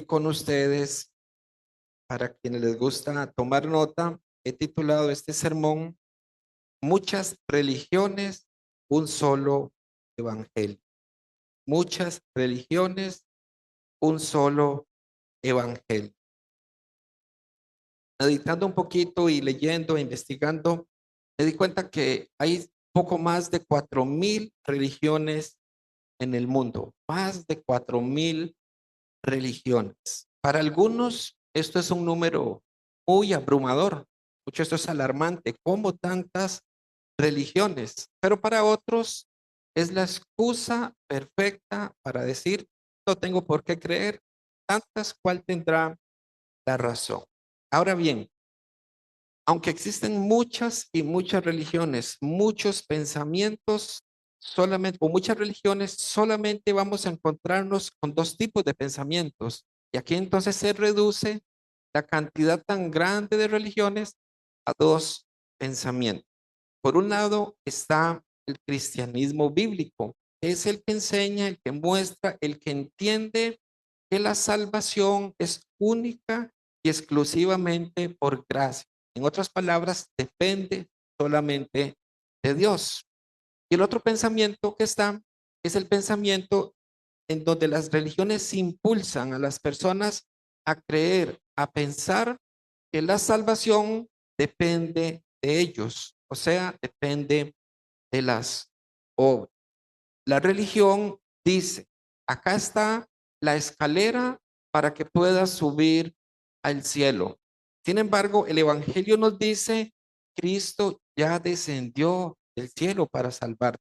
Con ustedes, para quienes les gusta tomar nota, he titulado este sermón Muchas religiones, un solo evangelio. Muchas religiones, un solo evangelio. Meditando un poquito y leyendo e investigando, me di cuenta que hay poco más de 4,000 religiones en el mundo. Más de 4,000 religiones. Para algunos, esto es un número muy abrumador. Mucho esto es alarmante. ¿Cómo tantas religiones? Pero para otros es la excusa perfecta para decir, no tengo por qué creer tantas cual tendrá la razón. Ahora bien, aunque existen muchas y muchas religiones, muchos pensamientos, solamente, o muchas religiones, solamente vamos a encontrarnos con dos tipos de pensamientos. Y aquí entonces se reduce la cantidad tan grande de religiones a dos pensamientos. Por un lado está el cristianismo bíblico, que es el que enseña, el que muestra, el que entiende que la salvación es única y exclusivamente por gracia. En otras palabras, depende solamente de Dios. Y el otro pensamiento que está es el pensamiento en donde las religiones impulsan a las personas a creer, a pensar que la salvación depende de ellos, o sea, depende de las obras. La religión dice, acá está la escalera para que puedas subir al cielo. Sin embargo, el Evangelio nos dice, Cristo ya descendió del cielo para salvar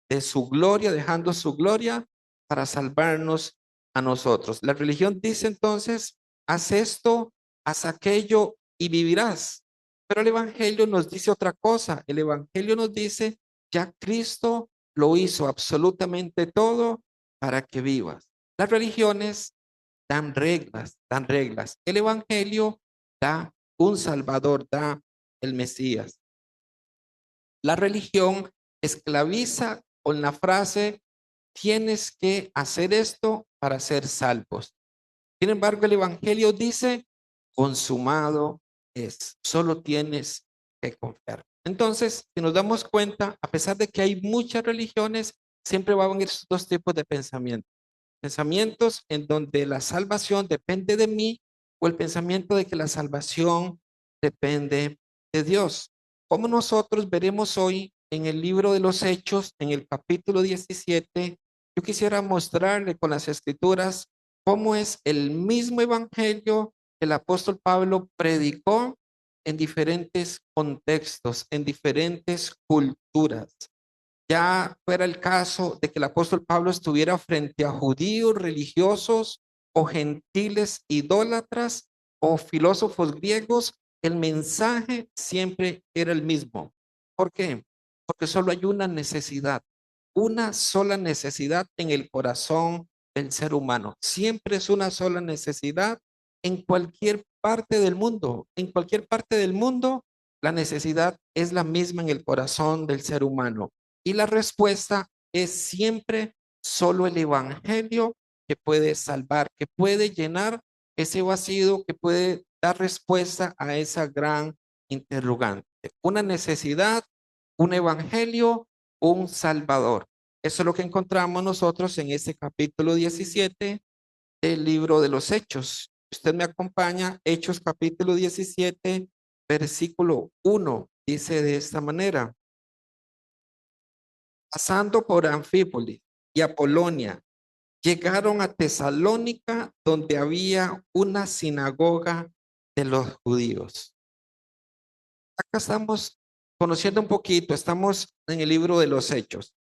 de su gloria, dejando su gloria para salvarnos a nosotros. La religión dice entonces, haz esto, haz aquello y vivirás. Pero el Evangelio nos dice otra cosa. El Evangelio nos dice, ya Cristo lo hizo absolutamente todo para que vivas. Las religiones dan reglas, dan reglas. El Evangelio da un Salvador, da el Mesías. La religión esclaviza con la frase, tienes que hacer esto para ser salvos. Sin embargo, el Evangelio dice, consumado es, solo tienes que confiar. Entonces, si nos damos cuenta, a pesar de que hay muchas religiones, siempre van a haber estos dos tipos de pensamientos. Pensamientos en donde la salvación depende de mí o el pensamiento de que la salvación depende de Dios. Como nosotros veremos hoy en el libro de los Hechos, en el capítulo 17, yo quisiera mostrarle con las escrituras cómo es el mismo evangelio que el apóstol Pablo predicó en diferentes contextos, en diferentes culturas. Ya fuera el caso de que el apóstol Pablo estuviera frente a judíos religiosos o gentiles idólatras o filósofos griegos, el mensaje siempre era el mismo. ¿Por qué? Porque solo hay una sola necesidad en el corazón del ser humano. Siempre es una sola necesidad en cualquier parte del mundo. En cualquier parte del mundo, la necesidad es la misma en el corazón del ser humano. Y la respuesta es siempre solo el Evangelio que puede salvar, que puede llenar ese vacío, que puede dar respuesta a esa gran interrogante. Una necesidad, un Evangelio, un Salvador. Eso es lo que encontramos nosotros en este capítulo 17 del libro de los Hechos. Usted me acompaña, Hechos capítulo 17, versículo 1, dice de esta manera. Pasando por Anfípolis y Apolonia, llegaron a Tesalónica, donde había una sinagoga de los judíos. Acá estamos conociendo un poquito, estamos en el libro de los Hechos,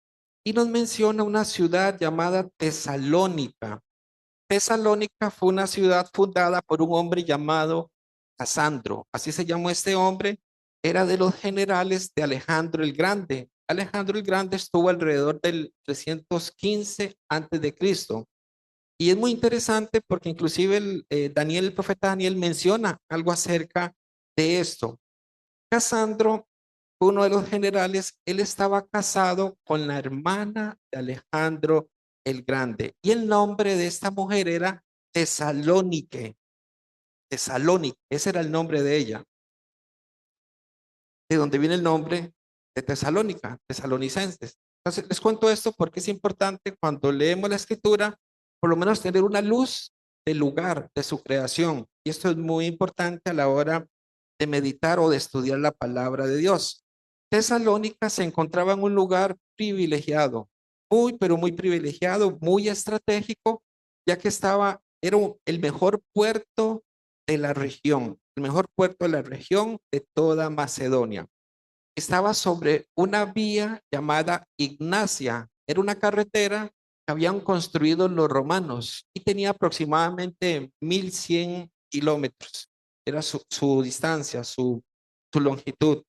y nos menciona una ciudad llamada Tesalónica. Tesalónica fue una ciudad fundada por un hombre llamado Casandro, así se llamó este hombre, era de los generales de Alejandro el Grande. Alejandro el Grande estuvo alrededor del 315 antes de Cristo. Y es muy interesante porque inclusive Daniel, el profeta Daniel menciona algo acerca de esto. Casandro, uno de los generales, él estaba casado con la hermana de Alejandro el Grande. Y el nombre de esta mujer era Tesalónique. Tesalónica, ese era el nombre de ella, de donde viene el nombre de Tesalónica, tesalonicenses. Entonces, les cuento esto porque es importante cuando leemos la escritura, por lo menos tener una luz del lugar de su creación. Y esto es muy importante a la hora de meditar o de estudiar la palabra de Dios. Tesalónica se encontraba en un lugar privilegiado, muy, pero muy privilegiado, muy estratégico, ya que era el mejor puerto de la región, el mejor puerto de la región de toda Macedonia. Estaba sobre una vía llamada Ignacia. Era una carretera que habían construido los romanos y tenía aproximadamente 1100 kilómetros. Era su distancia, su longitud.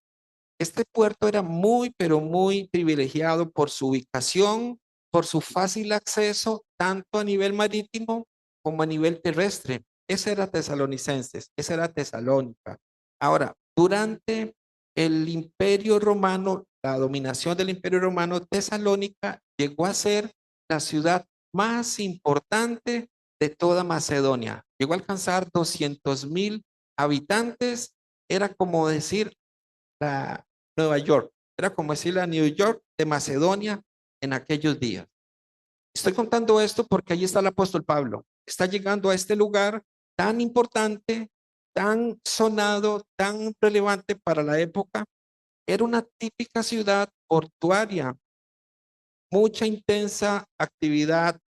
Este puerto era muy, pero muy privilegiado por su ubicación, por su fácil acceso, tanto a nivel marítimo como a nivel terrestre. Ese era Tesalonicenses, esa era Tesalónica. Ahora, durante el Imperio Romano, la dominación del Imperio Romano, Tesalónica llegó a ser la ciudad más importante de toda Macedonia. Llegó a alcanzar 200,000 habitantes. Era como decir la Nueva York. Era como decir la New York de Macedonia en aquellos días. Estoy contando esto porque allí está el apóstol Pablo. Está llegando a este lugar tan importante, tan sonado, tan relevante para la época. Era una típica ciudad portuaria, mucha intensa actividad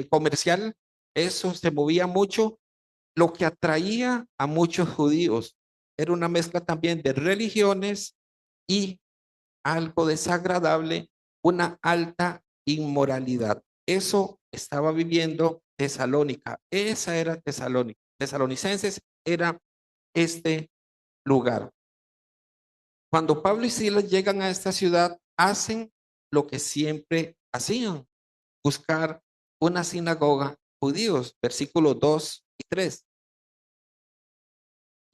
comercial. Eso se movía mucho, lo que atraía a muchos judíos. Era una mezcla también de religiones y algo desagradable, una alta inmoralidad. Eso estaba viviendo Tesalónica. Esa era Tesalónica. Tesalonicenses era este lugar. Cuando Pablo y Silas llegan a esta ciudad, hacen lo que siempre hacían, buscar una sinagoga judíos, versículos 2 y 3.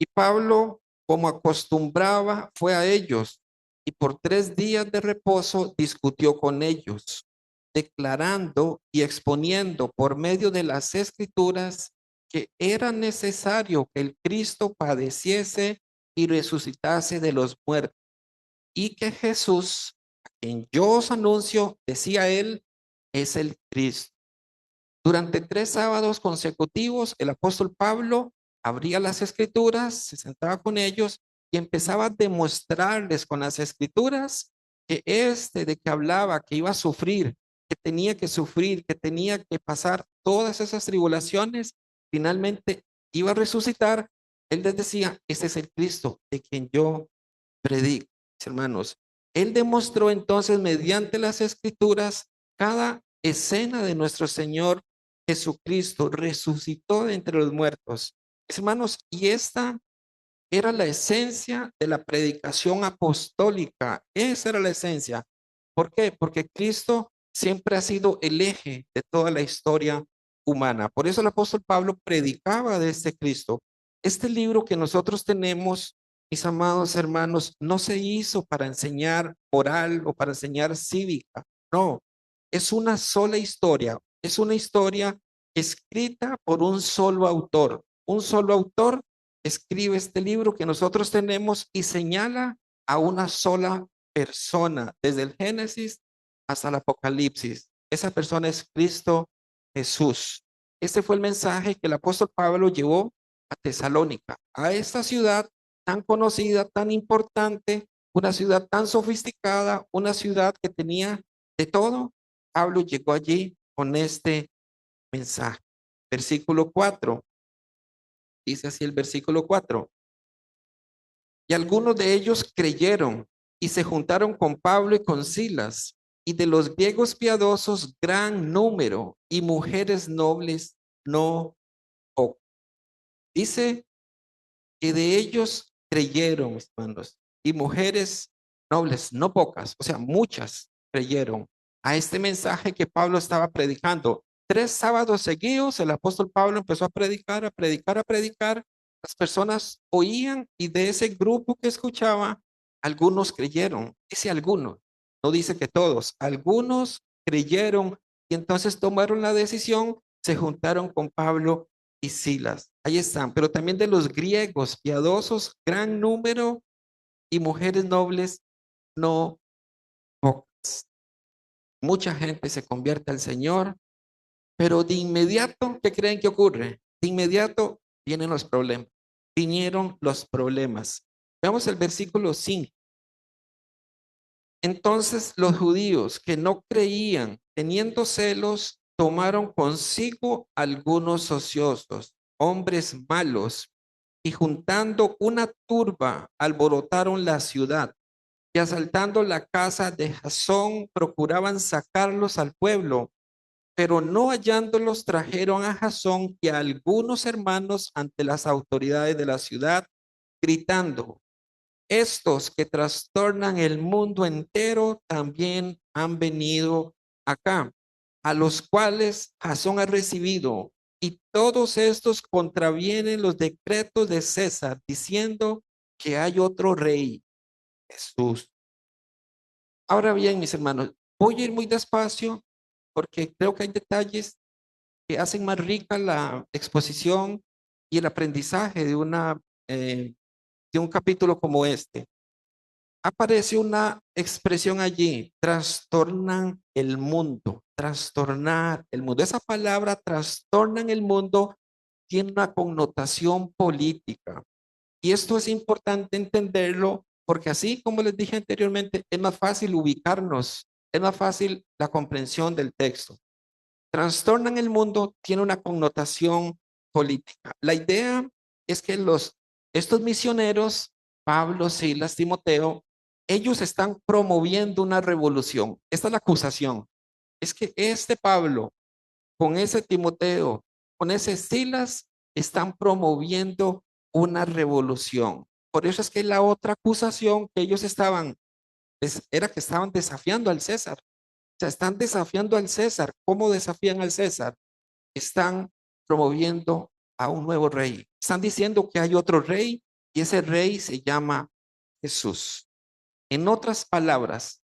Y Pablo, como acostumbraba, fue a ellos y por 3 días de reposo discutió con ellos, declarando y exponiendo por medio de las escrituras que era necesario que el Cristo padeciese y resucitase de los muertos, y que Jesús, a quien yo os anuncio, decía él, es el Cristo. Durante 3 sábados consecutivos, el apóstol Pablo abría las escrituras, se sentaba con ellos y empezaba a demostrarles con las escrituras que de que hablaba, que iba a sufrir, que tenía que sufrir, que tenía que pasar todas esas tribulaciones, finalmente iba a resucitar. Él les decía, ese es el Cristo de quien yo predico, hermanos. Él demostró entonces mediante las escrituras cada escena de nuestro Señor Jesucristo resucitó de entre los muertos. Hermanos, y esta era la esencia de la predicación apostólica. Esa era la esencia. ¿Por qué? Porque Cristo siempre ha sido el eje de toda la historia humana. Por eso el apóstol Pablo predicaba de este Cristo. Este libro que nosotros tenemos, mis amados hermanos, no se hizo para enseñar moral o para enseñar cívica. No, es una sola historia. Es una historia escrita por un solo autor. Un solo autor escribe este libro que nosotros tenemos y señala a una sola persona, desde el Génesis hasta el Apocalipsis. Esa persona es Cristo Jesús. Este fue el mensaje que el apóstol Pablo llevó a Tesalónica, a esta ciudad tan conocida, tan importante, una ciudad tan sofisticada, una ciudad que tenía de todo. Pablo llegó allí con este mensaje. Versículo 4. Dice así el versículo 4. Y algunos de ellos creyeron y se juntaron con Pablo y con Silas, y de los griegos piadosos gran número, y mujeres nobles no poco. Dice que de ellos creyeron, mis hermanos, y mujeres nobles, no pocas, o sea, muchas creyeron a este mensaje que Pablo estaba predicando. 3 sábados seguidos, el apóstol Pablo empezó a predicar, a predicar, a predicar. Las personas oían y de ese grupo que escuchaba, algunos creyeron. Dice algunos, no dice que todos, algunos creyeron y entonces tomaron la decisión, se juntaron con Pablo y Silas. Ahí están, pero también de los griegos piadosos, gran número y mujeres nobles, no pocas. Mucha gente se convierte al Señor, pero de inmediato, ¿qué creen que ocurre? De inmediato vienen los problemas. Vinieron los problemas. Veamos el versículo 5. Entonces los judíos que no creían, teniendo celos, tomaron consigo algunos ociosos, hombres malos, y juntando una turba, alborotaron la ciudad y asaltando la casa de Jasón, procuraban sacarlos al pueblo, pero no hallándolos, trajeron a Jasón y a algunos hermanos ante las autoridades de la ciudad, gritando: estos que trastornan el mundo entero también han venido acá, a los cuales Jasón ha recibido, y todos estos contravienen los decretos de César, diciendo que hay otro rey, Jesús. Ahora bien, mis hermanos, voy a ir muy despacio porque creo que hay detalles que hacen más rica la exposición y el aprendizaje de un capítulo como este. Aparece una expresión allí: trastornan el mundo, trastornar el mundo. Esa palabra trastornan el mundo tiene una connotación política. Y esto es importante entenderlo porque así como les dije anteriormente, es más fácil ubicarnos, es más fácil la comprensión del texto. Trastornan el mundo tiene una connotación política. La idea es que estos misioneros, Pablo, Silas, Timoteo, ellos están promoviendo una revolución. Esta es la acusación. Es que este Pablo, con ese Timoteo, con ese Silas, están promoviendo una revolución. Por eso es que la otra acusación que ellos era que estaban desafiando al César. O sea, están desafiando al César. ¿Cómo desafían al César? Están promoviendo a un nuevo rey. Están diciendo que hay otro rey y ese rey se llama Jesús. En otras palabras,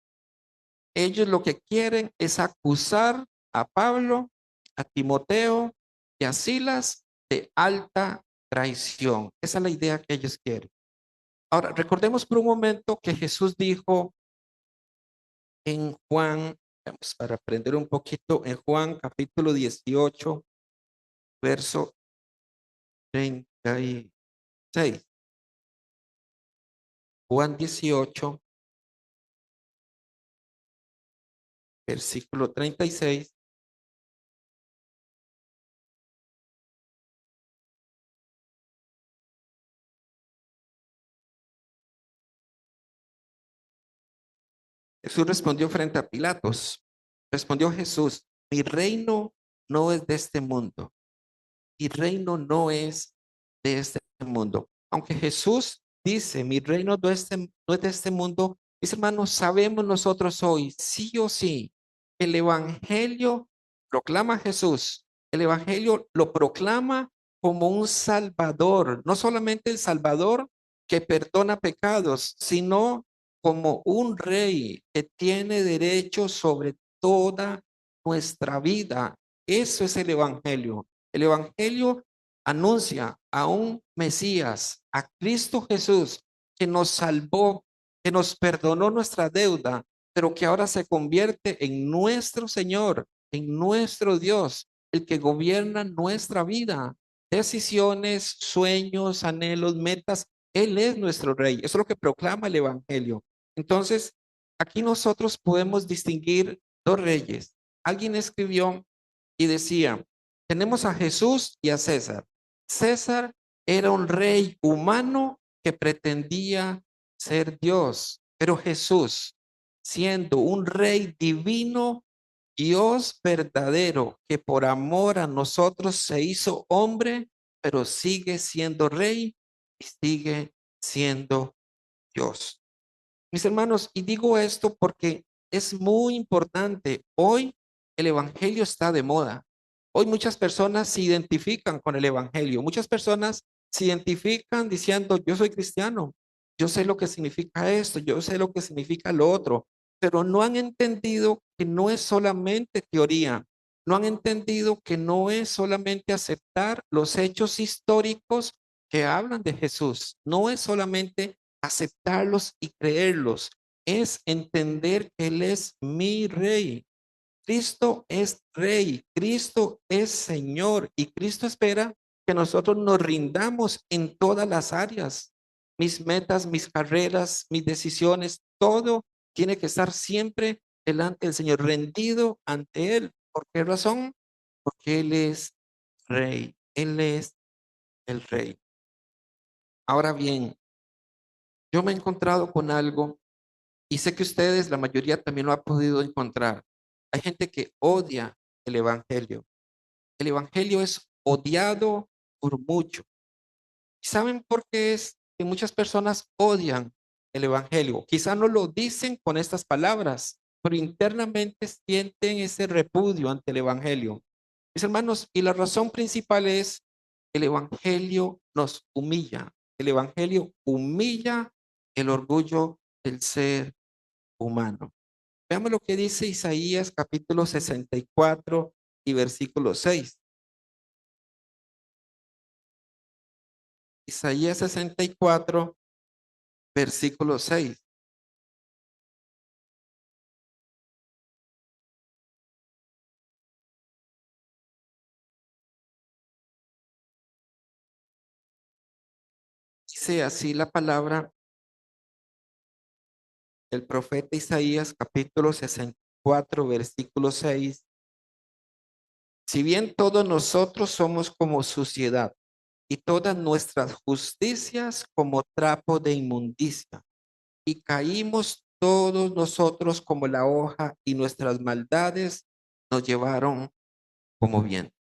ellos lo que quieren es acusar a Pablo, a Timoteo y a Silas de alta traición. Esa es la idea que ellos quieren. Ahora, recordemos por un momento que Jesús dijo en Juan, vamos para aprender un poquito, en Juan capítulo 18, verso 36. Juan 18, versículo 36. Jesús respondió frente a Pilatos. Respondió Jesús: mi reino no es de este mundo. Mi reino no es de este mundo. Aunque Jesús dice, mi reino no es de este mundo, mis hermanos, sabemos nosotros hoy, sí o sí, el Evangelio proclama a Jesús. El Evangelio lo proclama como un Salvador, no solamente el Salvador que perdona pecados, sino como un rey que tiene derecho sobre toda nuestra vida. Eso es el Evangelio. El Evangelio anuncia a un Mesías, a Cristo Jesús, que nos salvó, que nos perdonó nuestra deuda, pero que ahora se convierte en nuestro Señor, en nuestro Dios, el que gobierna nuestra vida, decisiones, sueños, anhelos, metas. Él es nuestro Rey. Eso es lo que proclama el Evangelio. Entonces, aquí nosotros podemos distinguir dos reyes. Alguien escribió y decía, tenemos a Jesús y a César. César era un rey humano que pretendía ser Dios, pero Jesús, siendo un rey divino, Dios verdadero, que por amor a nosotros se hizo hombre, pero sigue siendo rey y sigue siendo Dios. Mis hermanos, y digo esto porque es muy importante. Hoy el Evangelio está de moda. Hoy muchas personas se identifican con el Evangelio. Muchas personas se identifican diciendo, yo soy cristiano, yo sé lo que significa esto, yo sé lo que significa lo otro, pero no han entendido que no es solamente teoría, no han entendido que no es solamente aceptar los hechos históricos que hablan de Jesús, no es solamente aceptarlos y creerlos, es entender que Él es mi rey. Cristo es rey, Cristo es Señor y Cristo espera que nosotros nos rindamos en todas las áreas. Mis metas, mis carreras, mis decisiones, todo tiene que estar siempre delante del Señor, rendido ante Él. ¿Por qué razón? Porque Él es rey, Él es el rey. Ahora bien, yo me he encontrado con algo y sé que ustedes, la mayoría también lo ha podido encontrar. Hay gente que odia el Evangelio. El evangelio es odiado por muchos. ¿Saben por qué es que muchas personas odian el evangelio? Quizá no lo dicen con estas palabras, pero internamente sienten ese repudio ante el evangelio. Mis hermanos, y la razón principal es el evangelio nos humilla. El evangelio humilla el orgullo del ser humano. Veamos lo que dice Isaías capítulo 64 y versículo 6. Isaías 64, versículo 6. Dice así la palabra del profeta Isaías, capítulo 64, versículo 6. Si bien todos nosotros somos como suciedad y todas nuestras justicias como trapo de inmundicia, y caímos todos nosotros como la hoja y nuestras maldades nos llevaron como viento.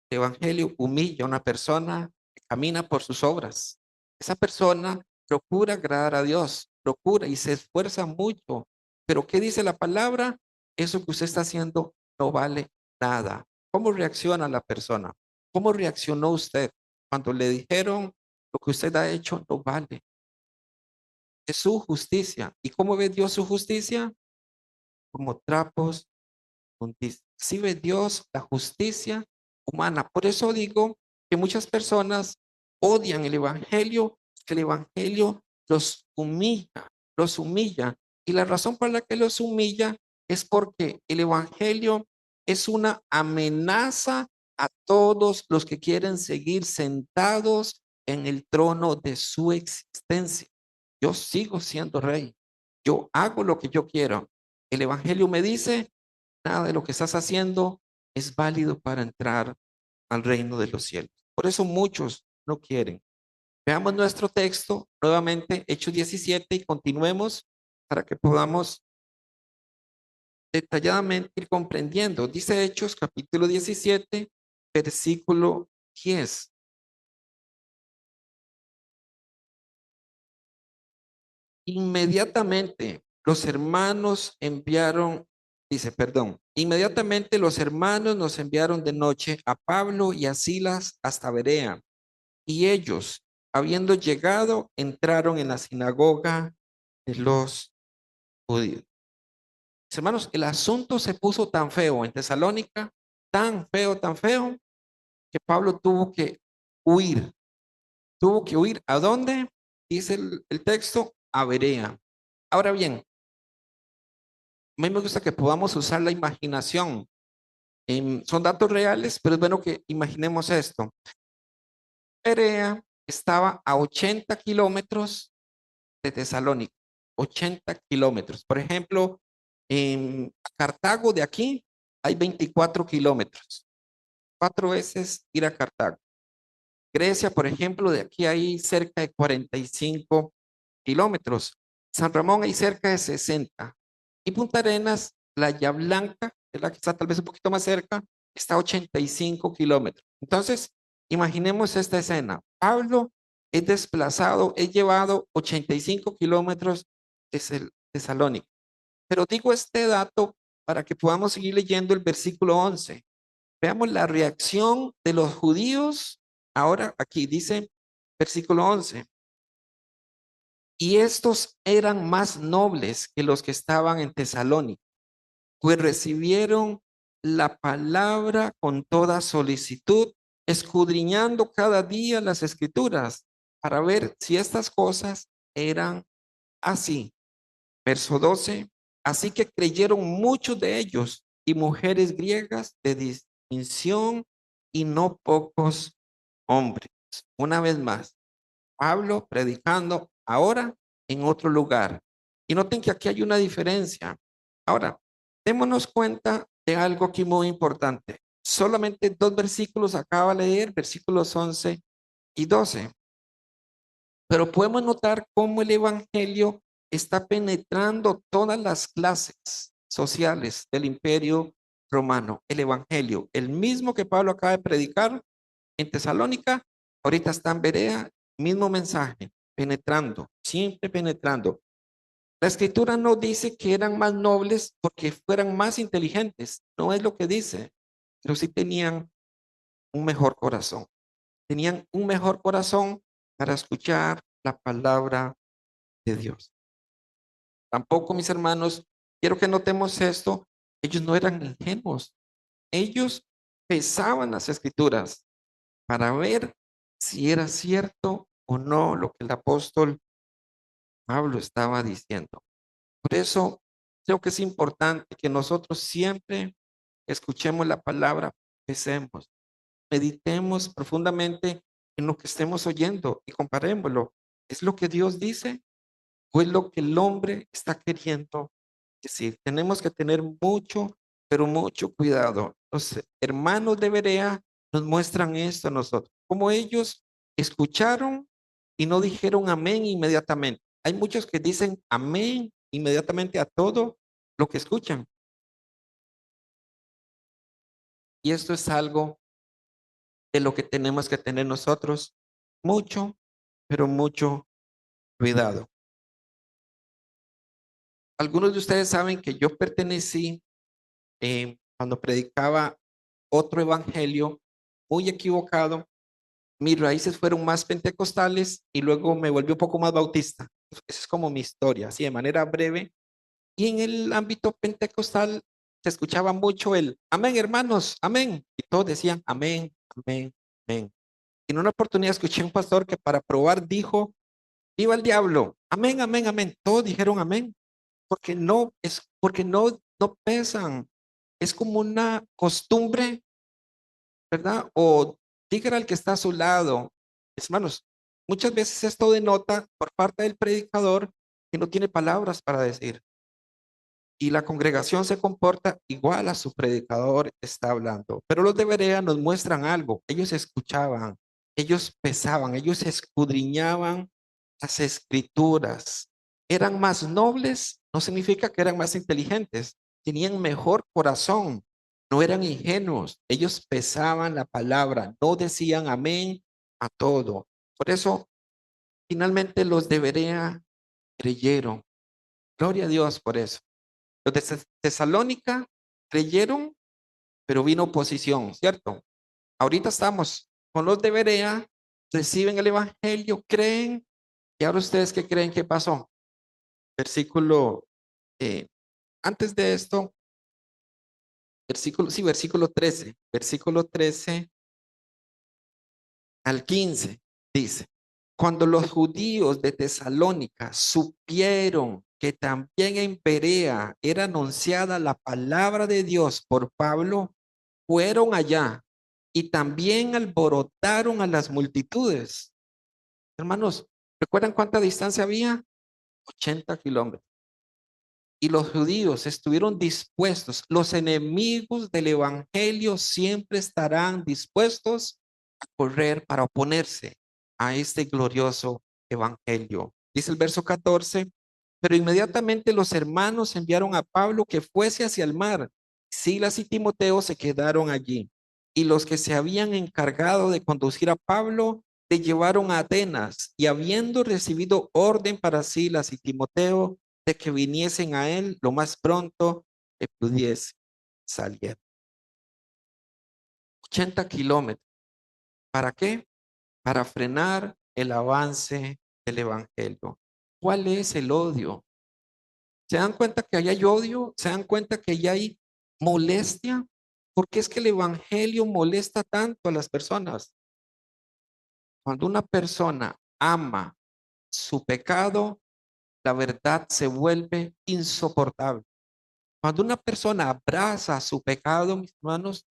El evangelio humilla a una persona que camina por sus obras. Esa persona procura agradar a Dios, procura y se esfuerza mucho. Pero ¿qué dice la palabra? Eso que usted está haciendo no vale nada. ¿Cómo reacciona la persona? ¿Cómo reaccionó usted cuando le dijeron lo que usted ha hecho no vale? Es su justicia. ¿Y cómo ve Dios su justicia? Como trapos inmundicia. Así ve Dios la justicia humana. Por eso digo que muchas personas odian el evangelio, que el evangelio los humilla, los humilla. Y la razón por la que los humilla es porque el evangelio es una amenaza a todos los que quieren seguir sentados en el trono de su existencia. Yo sigo siendo rey. Yo hago lo que yo quiero. El evangelio me dice nada de lo que estás haciendo es válido para entrar al reino de los cielos. Por eso muchos no quieren. Veamos nuestro texto nuevamente, Hechos 17, y continuemos para que podamos detalladamente ir comprendiendo. Dice Hechos capítulo 17, versículo 10. Inmediatamente los hermanos enviaron, dice, perdón, inmediatamente los hermanos nos enviaron de noche a Pablo y a Silas hasta Berea, y ellos, habiendo llegado, entraron en la sinagoga de los judíos. Mis hermanos, el asunto se puso tan feo en Tesalónica, tan feo, que Pablo tuvo que huir. ¿Tuvo que huir a dónde? Dice el texto, a Berea. Ahora bien, a mí me gusta que podamos usar la imaginación. Son datos reales, pero es bueno que imaginemos esto. Perea estaba a 80 kilómetros de Tesalónica, 80 kilómetros. Por ejemplo, en Cartago de aquí hay 24 kilómetros, 4 veces ir a Cartago. Grecia, por ejemplo, de aquí hay cerca de 45 kilómetros. San Ramón hay cerca de 60. Y Punta Arenas, Playa Blanca, es la que está tal vez un poquito más cerca, está a 85 kilómetros. Entonces, imaginemos esta escena. Pablo es desplazado, es llevado 85 kilómetros de Tesalónica. Pero digo este dato para que podamos seguir leyendo el versículo 11. Veamos la reacción de los judíos. Ahora aquí dice versículo 11. Y estos eran más nobles que los que estaban en Tesalónica, pues recibieron la palabra con toda solicitud, escudriñando cada día las escrituras para ver si estas cosas eran así. Verso 12. Así que creyeron muchos de ellos y mujeres griegas de distinción y no pocos hombres. Una vez más, Pablo predicando ahora en otro lugar. Y noten que aquí hay una diferencia. Ahora, démonos cuenta de algo aquí muy importante. Solamente dos versículos acaba de leer, versículos 11 y 12. Pero podemos notar cómo el evangelio está penetrando todas las clases sociales del imperio romano. El evangelio, el mismo que Pablo acaba de predicar en Tesalónica, ahorita está en Berea, mismo mensaje, penetrando, siempre penetrando. La escritura no dice que eran más nobles porque fueran más inteligentes, no es lo que dice, pero sí tenían un mejor corazón. Tenían un mejor corazón para escuchar la palabra de Dios. Tampoco, mis hermanos, quiero que notemos esto, ellos no eran ingenuos, ellos pesaban las escrituras para ver si era cierto o no lo que el apóstol Pablo estaba diciendo. Por eso creo que es importante que nosotros siempre escuchemos la palabra, pensemos, meditemos profundamente en lo que estemos oyendo y comparémoslo. ¿Es lo que Dios dice o es lo que el hombre está queriendo decir? Tenemos que tener mucho, pero mucho cuidado. Los hermanos de Berea nos muestran esto a nosotros, como ellos escucharon y no dijeron amén inmediatamente. Hay muchos que dicen amén inmediatamente a todo lo que escuchan. Y esto es algo de lo que tenemos que tener nosotros mucho, pero mucho cuidado. Algunos de ustedes saben que yo pertenecí cuando predicaba otro evangelio muy equivocado. Mis raíces fueron más pentecostales y luego me volví un poco más bautista. Esa es como mi historia, así de manera breve. Y en el ámbito pentecostal se escuchaba mucho el amén, hermanos, amén. Y todos decían amén, amén, amén. En una oportunidad escuché a un pastor que para probar dijo, viva el diablo, amén, amén, amén. Todos dijeron amén, porque no pesan. Es como una costumbre, ¿verdad? O diga al que está a su lado, hermanos, muchas veces esto denota por parte del predicador que no tiene palabras para decir. Y la congregación se comporta igual a su predicador está hablando. Pero los de Berea nos muestran algo. Ellos escuchaban, ellos pesaban, ellos escudriñaban las escrituras. Eran más nobles, no significa que eran más inteligentes, tenían mejor corazón, no eran ingenuos. Ellos pesaban la palabra, no decían amén a todo. Por eso, finalmente los de Berea creyeron. Gloria a Dios por eso. Los de Tesalónica creyeron, pero vino oposición, ¿cierto? Ahorita estamos con los de Berea, reciben el evangelio, creen, y ahora ustedes qué creen que pasó. Versículo, eh, antes de esto, versículo 13 al 15 dice, cuando los judíos de Tesalónica supieron que también en Berea era anunciada la palabra de Dios por Pablo, fueron allá y también alborotaron a las multitudes. Hermanos, ¿recuerdan cuánta distancia había? 80 kilómetros. Y los judíos estuvieron dispuestos, los enemigos del evangelio siempre estarán dispuestos a correr para oponerse a este glorioso evangelio. Dice el verso 14, pero inmediatamente los hermanos enviaron a Pablo que fuese hacia el mar. Silas y Timoteo se quedaron allí. Y los que se habían encargado de conducir a Pablo le llevaron a Atenas y habiendo recibido orden para Silas y Timoteo, de que viniesen a él lo más pronto que pudiese salir. 80 kilómetros. ¿Para qué? Para frenar el avance del evangelio. ¿Cuál es el odio? ¿Se dan cuenta que ahí hay odio? ¿Se dan cuenta que ahí hay molestia? ¿Por qué es que el evangelio molesta tanto a las personas? Cuando una persona ama su pecado, la verdad se vuelve insoportable. Cuando una persona abraza su pecado, mis hermanos,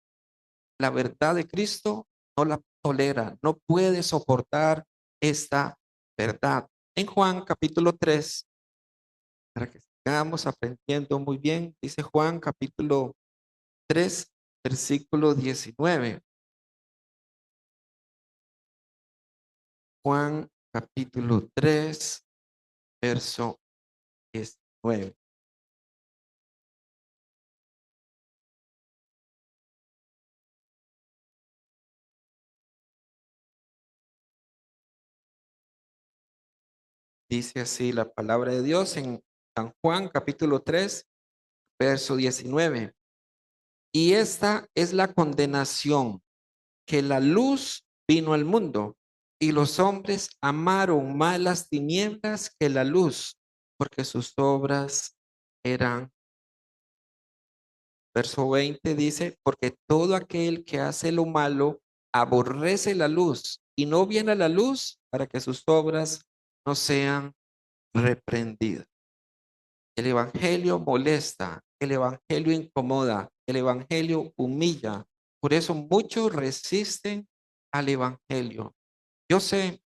la verdad de Cristo no la tolera, no puede soportar esta verdad. En Juan capítulo 3, para que sigamos aprendiendo muy bien, dice Juan capítulo 3, versículo 19. Juan capítulo 3, verso 19. Dice así la palabra de Dios en San Juan capítulo 3, verso 19. Y esta es la condenación, que la luz vino al mundo y los hombres amaron más las tinieblas que la luz, porque sus obras eran. Verso 20 dice, porque todo aquel que hace lo malo aborrece la luz y no viene a la luz para que sus obras no sean reprendidas. El evangelio molesta, el evangelio incomoda, el evangelio humilla. Por eso muchos resisten al evangelio. Yo sé,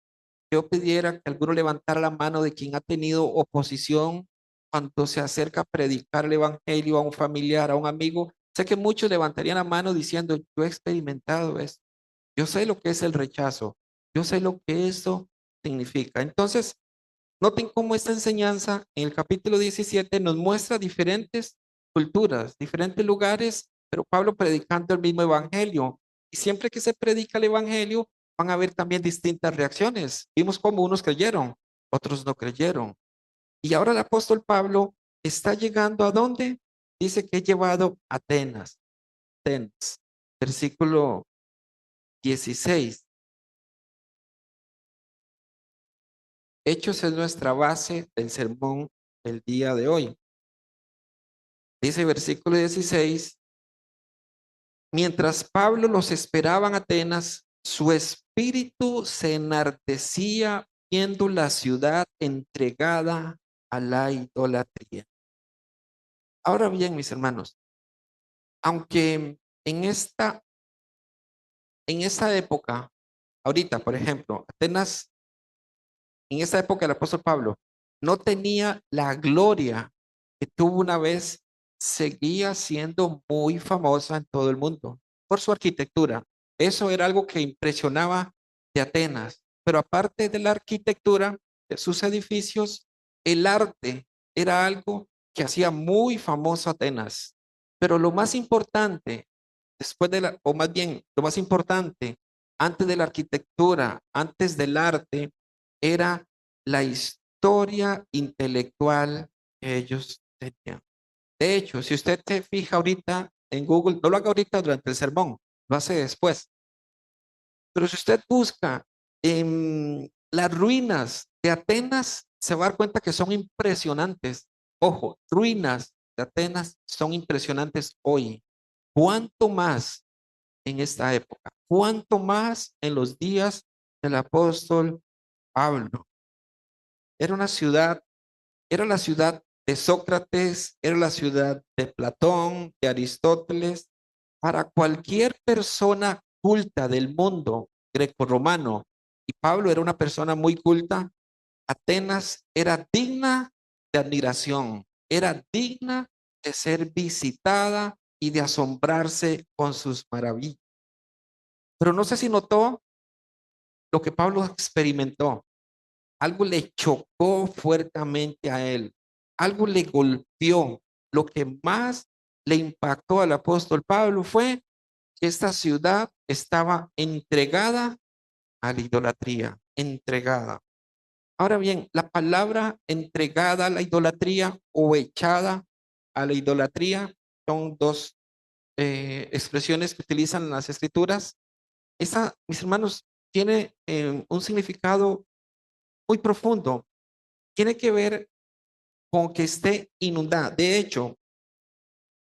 yo pidiera que alguno levantara la mano de quien ha tenido oposición cuando se acerca a predicar el evangelio a un familiar, a un amigo. Sé que muchos levantarían la mano diciendo, yo he experimentado esto. Yo sé lo que es el rechazo. Yo sé lo que esto significa. Entonces, noten cómo esta enseñanza en el capítulo 17 nos muestra diferentes culturas, diferentes lugares, pero Pablo predicando el mismo evangelio. Y siempre que se predica el evangelio, van a haber también distintas reacciones. Vimos cómo unos creyeron, otros no creyeron. Y ahora el apóstol Pablo está llegando a dónde? Dice que he llevado a Atenas. Atenas. Versículo 16. Hechos es nuestra base del sermón del día de hoy. Dice versículo 16, mientras Pablo los esperaba en Atenas, su espíritu se enardecía viendo la ciudad entregada a la idolatría. Ahora bien, mis hermanos, aunque en esta época, ahorita, por ejemplo, Atenas, en esta época el apóstol Pablo no tenía la gloria que tuvo una vez, seguía siendo muy famosa en todo el mundo por su arquitectura. Eso era algo que impresionaba de Atenas. Pero aparte de la arquitectura de sus edificios, el arte era algo que hacía muy famoso Atenas. Pero lo más importante, después de la, o más bien, lo más importante, antes de la arquitectura, antes del arte, era la historia intelectual que ellos tenían. De hecho, si usted se fija ahorita en Google, no lo haga ahorita durante el sermón, lo hace después. Pero si usted busca en las ruinas de Atenas, se va a dar cuenta que son impresionantes. Ojo, ruinas de Atenas son impresionantes hoy. ¿Cuánto más en esta época? ¿Cuánto más en los días del apóstol Pablo? Era una ciudad, era la ciudad de Sócrates, era la ciudad de Platón, de Aristóteles. Para cualquier persona culta del mundo grecorromano, y Pablo era una persona muy culta, Atenas era digna de admiración, era digna de ser visitada y de asombrarse con sus maravillas. Pero no sé si notó lo que Pablo experimentó. Algo le chocó fuertemente a él, algo le golpeó. Lo que más le impactó al apóstol Pablo fue que esta ciudad estaba entregada a la idolatría, entregada. Ahora bien, la palabra entregada a la idolatría o echada a la idolatría son dos expresiones que utilizan las escrituras. Esa, mis hermanos, tiene un significado muy profundo. Tiene que ver con que esté inundada. De hecho,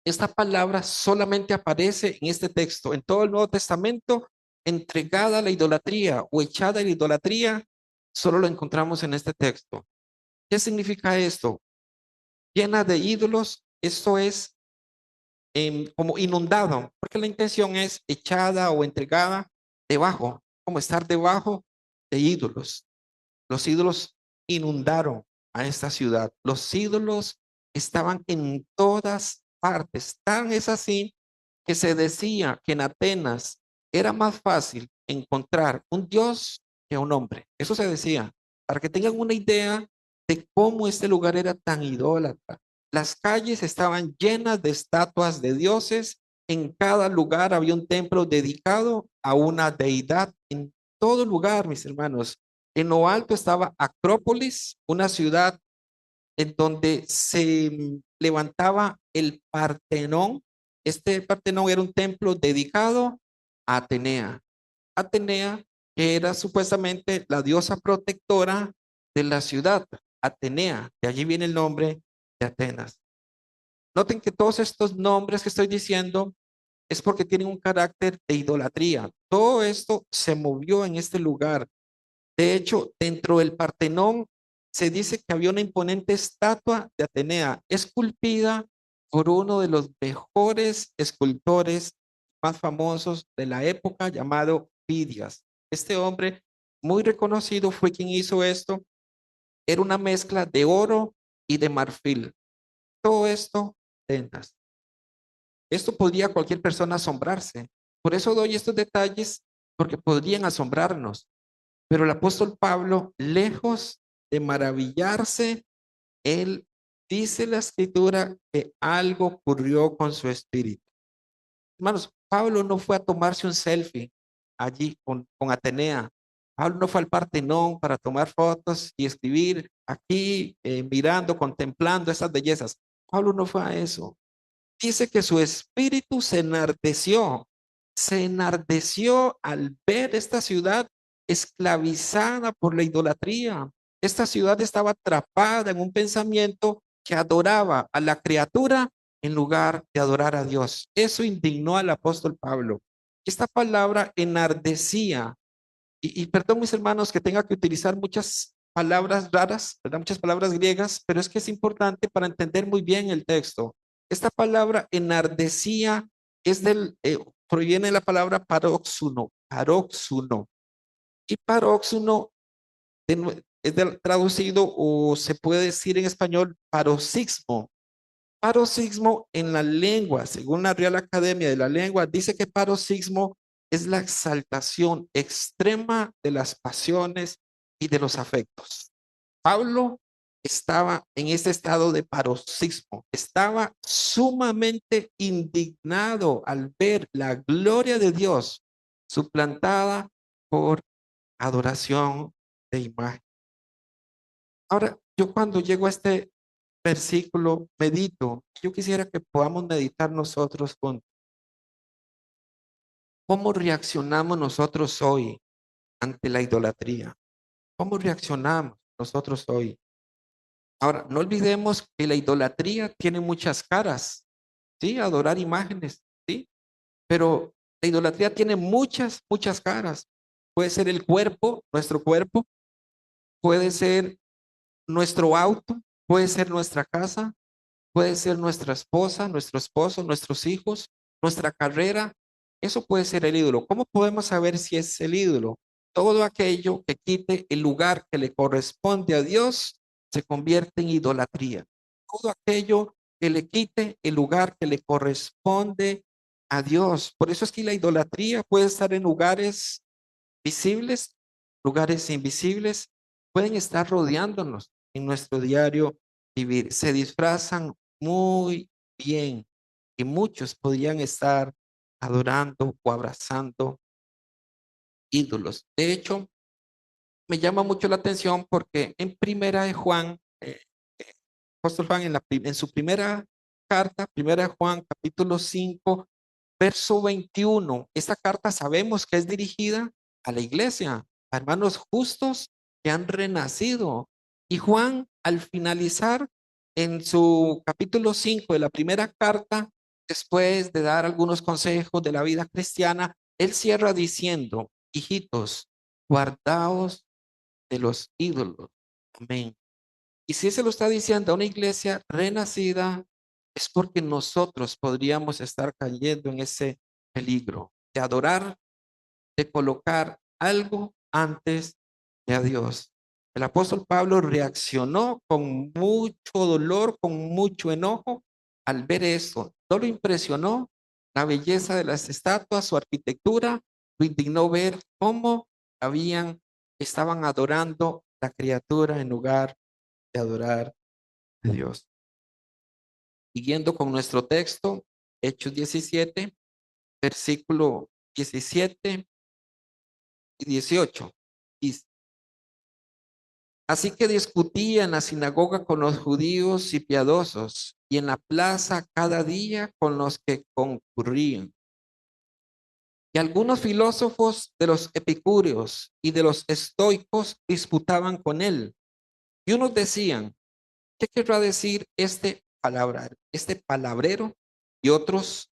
Esta palabra solamente aparece en este texto. En todo el Nuevo Testamento, entregada a la idolatría o echada a la idolatría, solo lo encontramos en este texto. ¿Qué significa esto? Llena de ídolos, esto es como inundado, porque la intención es echada o entregada debajo, como estar debajo de ídolos. Los ídolos inundaron a esta ciudad. Los ídolos estaban en todas partes. Tan es así que se decía que en Atenas era más fácil encontrar un dios que un hombre. Eso se decía, para que tengan una idea de cómo este lugar era tan idólatra. Las calles estaban llenas de estatuas de dioses. En cada lugar había un templo dedicado a una deidad. En todo lugar, mis hermanos. En lo alto estaba Acrópolis, una ciudad en donde se levantaba el Partenón. Este Partenón era un templo dedicado a Atenea. Atenea, que era supuestamente la diosa protectora de la ciudad. Atenea, de allí viene el nombre de Atenas. Noten que todos estos nombres que estoy diciendo es porque tienen un carácter de idolatría. Todo esto se movió en este lugar. De hecho, dentro del Partenón se dice que había una imponente estatua de Atenea, esculpida por uno de los mejores escultores más famosos de la época, llamado Fidias. Este hombre muy reconocido fue quien hizo esto. Era una mezcla de oro y de marfil. Todo esto, tentas. Esto podría cualquier persona asombrarse. Por eso doy estos detalles, porque podrían asombrarnos. Pero el apóstol Pablo, lejos de maravillarse, él dice la escritura que algo ocurrió con su espíritu. Hermanos, Pablo no fue a tomarse un selfie allí con Atenea. Pablo no fue al Partenón para tomar fotos y escribir aquí, mirando, contemplando esas bellezas. Pablo no fue a eso. Dice que su espíritu se enardeció al ver esta ciudad esclavizada por la idolatría. Esta ciudad estaba atrapada en un pensamiento que adoraba a la criatura en lugar de adorar a Dios. Eso indignó al apóstol Pablo. Esta palabra enardecía, y perdón mis hermanos que tenga que utilizar muchas palabras raras, ¿verdad? Muchas palabras griegas, pero es que es importante para entender muy bien el texto. Esta palabra enardecía es proviene de la palabra paróxuno. Y paróxuno traducido o se puede decir en español paroxismo. Paroxismo en la lengua, según la Real Academia de la Lengua, dice que paroxismo es la exaltación extrema de las pasiones y de los afectos. Pablo estaba en ese estado de paroxismo, estaba sumamente indignado al ver la gloria de Dios suplantada por adoración de imagen. Ahora, yo cuando llego a este versículo, medito, yo quisiera que podamos meditar nosotros con cómo reaccionamos nosotros hoy ante la idolatría. ¿Cómo reaccionamos nosotros hoy? Ahora, no olvidemos que la idolatría tiene muchas caras, ¿sí? Adorar imágenes, ¿sí? Pero la idolatría tiene muchas caras. Puede ser el cuerpo, nuestro cuerpo, puede ser nuestro auto, puede ser nuestra casa, puede ser nuestra esposa, nuestro esposo, nuestros hijos, nuestra carrera. Eso puede ser el ídolo. ¿Cómo podemos saber si es el ídolo? Todo aquello que quite el lugar que le corresponde a Dios se convierte en idolatría. Todo aquello que le quite el lugar que le corresponde a Dios. Por eso es que la idolatría puede estar en lugares visibles, lugares invisibles, pueden estar rodeándonos en nuestro diario vivir. Se disfrazan muy bien y muchos podrían estar adorando o abrazando ídolos. De hecho, me llama mucho la atención porque en primera de Juan, apóstol Juan en su primera carta, primera de Juan, capítulo 5, verso 21, esta carta sabemos que es dirigida a la iglesia, a hermanos justos que han renacido. Y Juan, al finalizar en su capítulo 5 de la primera carta, después de dar algunos consejos de la vida cristiana, él cierra diciendo, hijitos, guardaos de los ídolos. Amén. Y si se lo está diciendo a una iglesia renacida, es porque nosotros podríamos estar cayendo en ese peligro de adorar, de colocar algo antes de a Dios. El apóstol Pablo reaccionó con mucho dolor, con mucho enojo al ver eso. No lo impresionó la belleza de las estatuas, su arquitectura, lo indignó ver cómo estaban adorando la criatura en lugar de adorar a Dios. Siguiendo con nuestro texto, Hechos 17, versículo 17 y 18. Dice, así que discutía en la sinagoga con los judíos y piadosos, y en la plaza cada día con los que concurrían. Y algunos filósofos de los epicúreos y de los estoicos disputaban con él. Y unos decían, ¿qué querrá decir este palabrero? Y otros,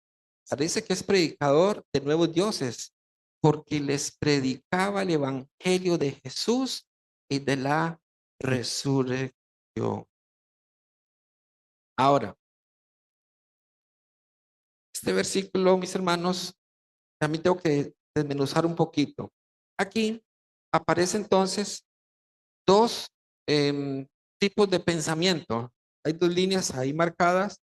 parece que es predicador de nuevos dioses, porque les predicaba el evangelio de Jesús y de la resurrección. Ahora, este versículo, mis hermanos, también tengo que desmenuzar un poquito. Aquí aparece entonces dos tipos de pensamiento. Hay dos líneas ahí marcadas.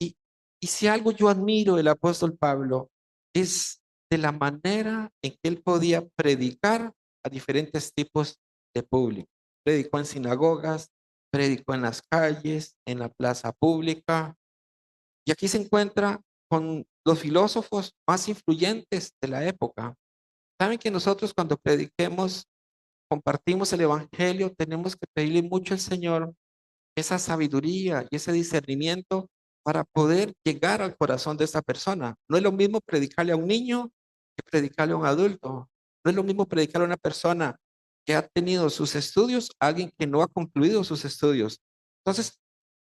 Y, y si algo yo admiro del apóstol Pablo es de la manera en que él podía predicar a diferentes tipos de público. Predicó en sinagogas, predicó en las calles, en la plaza pública. Y aquí se encuentra con los filósofos más influyentes de la época. Saben que nosotros cuando prediquemos, compartimos el evangelio, tenemos que pedirle mucho al Señor esa sabiduría y ese discernimiento para poder llegar al corazón de esta persona. No es lo mismo predicarle a un niño que predicarle a un adulto. No es lo mismo predicarle a una persona que ha tenido sus estudios a alguien que no ha concluido sus estudios. Entonces,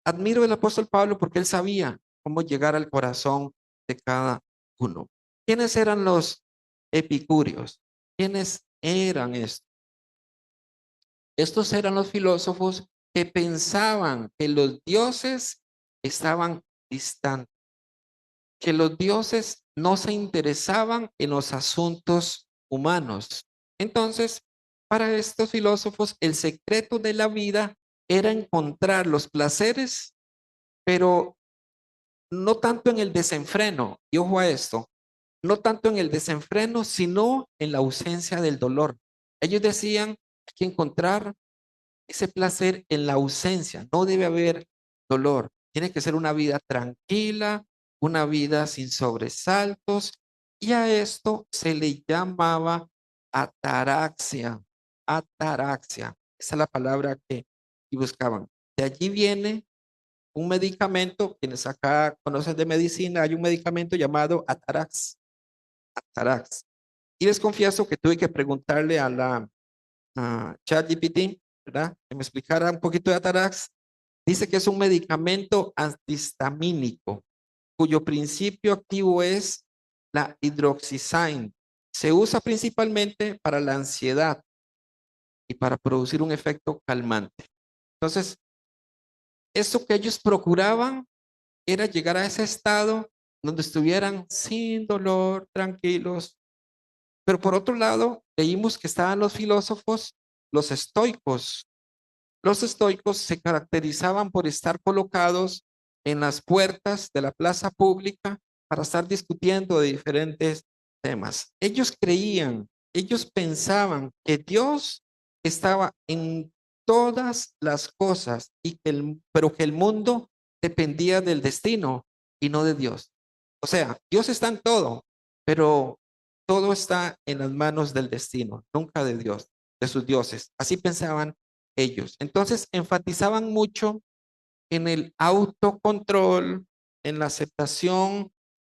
admiro al apóstol Pablo porque él sabía cómo llegar al corazón de cada uno. ¿Quiénes eran los epicúreos? ¿Quiénes eran estos? Estos eran los filósofos que pensaban que los dioses estaban distantes, que los dioses no se interesaban en los asuntos humanos. Entonces, para estos filósofos, el secreto de la vida era encontrar los placeres, pero no tanto en el desenfreno, y ojo a esto, no tanto en el desenfreno, sino en la ausencia del dolor. Ellos decían, hay que encontrar ese placer en la ausencia. No debe haber dolor. Tiene que ser una vida tranquila, una vida sin sobresaltos. Y a esto se le llamaba ataraxia. Ataraxia. Esa es la palabra que buscaban. De allí viene un medicamento, quienes acá conocen de medicina, hay un medicamento llamado Atarax. Atarax. Y les confieso que tuve que preguntarle a la ChatGPT, ¿verdad? Que me explicara un poquito de Atarax. Dice que es un medicamento antihistamínico cuyo principio activo es la hidroxizina. Se usa principalmente para la ansiedad y para producir un efecto calmante. Entonces, eso que ellos procuraban era llegar a ese estado donde estuvieran sin dolor, tranquilos. Pero por otro lado, leímos que estaban los filósofos, los estoicos. Los estoicos se caracterizaban por estar colocados en las puertas de la plaza pública para estar discutiendo de diferentes temas. Ellos creían, ellos pensaban que Dios estaba en todas las cosas pero que el mundo dependía del destino y no de Dios. O sea, Dios está en todo, pero todo está en las manos del destino, nunca de Dios, de sus dioses. Así pensaban ellos. Entonces enfatizaban mucho en el autocontrol, en la aceptación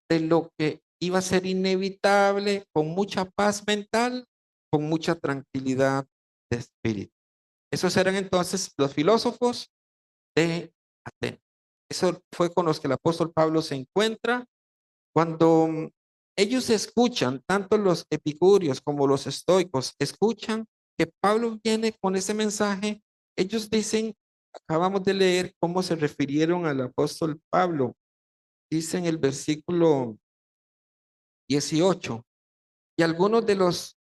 de lo que iba a ser inevitable, con mucha paz mental, con mucha tranquilidad de espíritu. Esos eran entonces los filósofos de Atenas. Eso fue con los que el apóstol Pablo se encuentra Cuando ellos escuchan, tanto los epicúreos como los estoicos, escuchan que Pablo viene con ese mensaje, ellos dicen, acabamos de leer cómo se refirieron al apóstol Pablo. Dice en el versículo 18, y algunos de los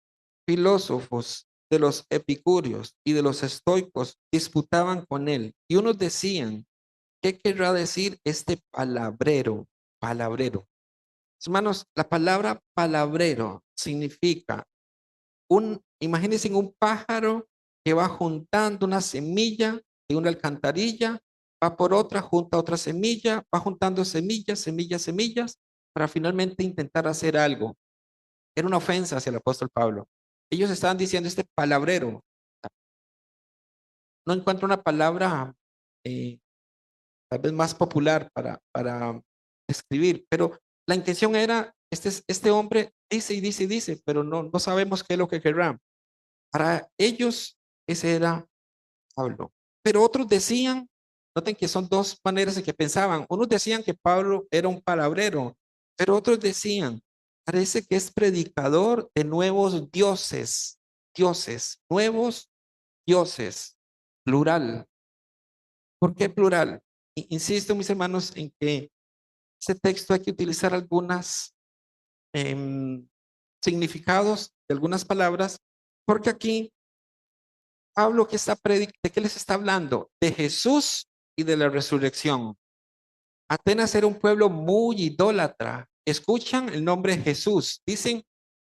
filósofos, de los epicúreos y de los estoicos disputaban con él, y unos decían, ¿qué querrá decir este palabrero? Palabrero. Hermanos, la palabra palabrero significa imagínense un pájaro que va juntando una semilla de una alcantarilla, va por otra, junta otra semilla, va juntando semillas, semillas, semillas, para finalmente intentar hacer algo. Era una ofensa hacia el apóstol Pablo. Ellos estaban diciendo este palabrero. No encuentro una palabra eh, tal vez más popular para escribir, pero la intención era, este hombre dice y dice y dice, pero no sabemos qué es lo que querrá. Para ellos, ese era Pablo. Pero otros decían, noten que son dos maneras en que pensaban. Unos decían que Pablo era un palabrero, pero otros decían, parece que es predicador de nuevos dioses, dioses, nuevos dioses, plural. ¿Por qué plural? Insisto, mis hermanos, en que ese texto hay que utilizar algunos significados de algunas palabras, porque aquí Pablo que está ¿de qué les está hablando? De Jesús y de la resurrección. Atenas era un pueblo muy idólatra. Escuchan el nombre Jesús, dicen,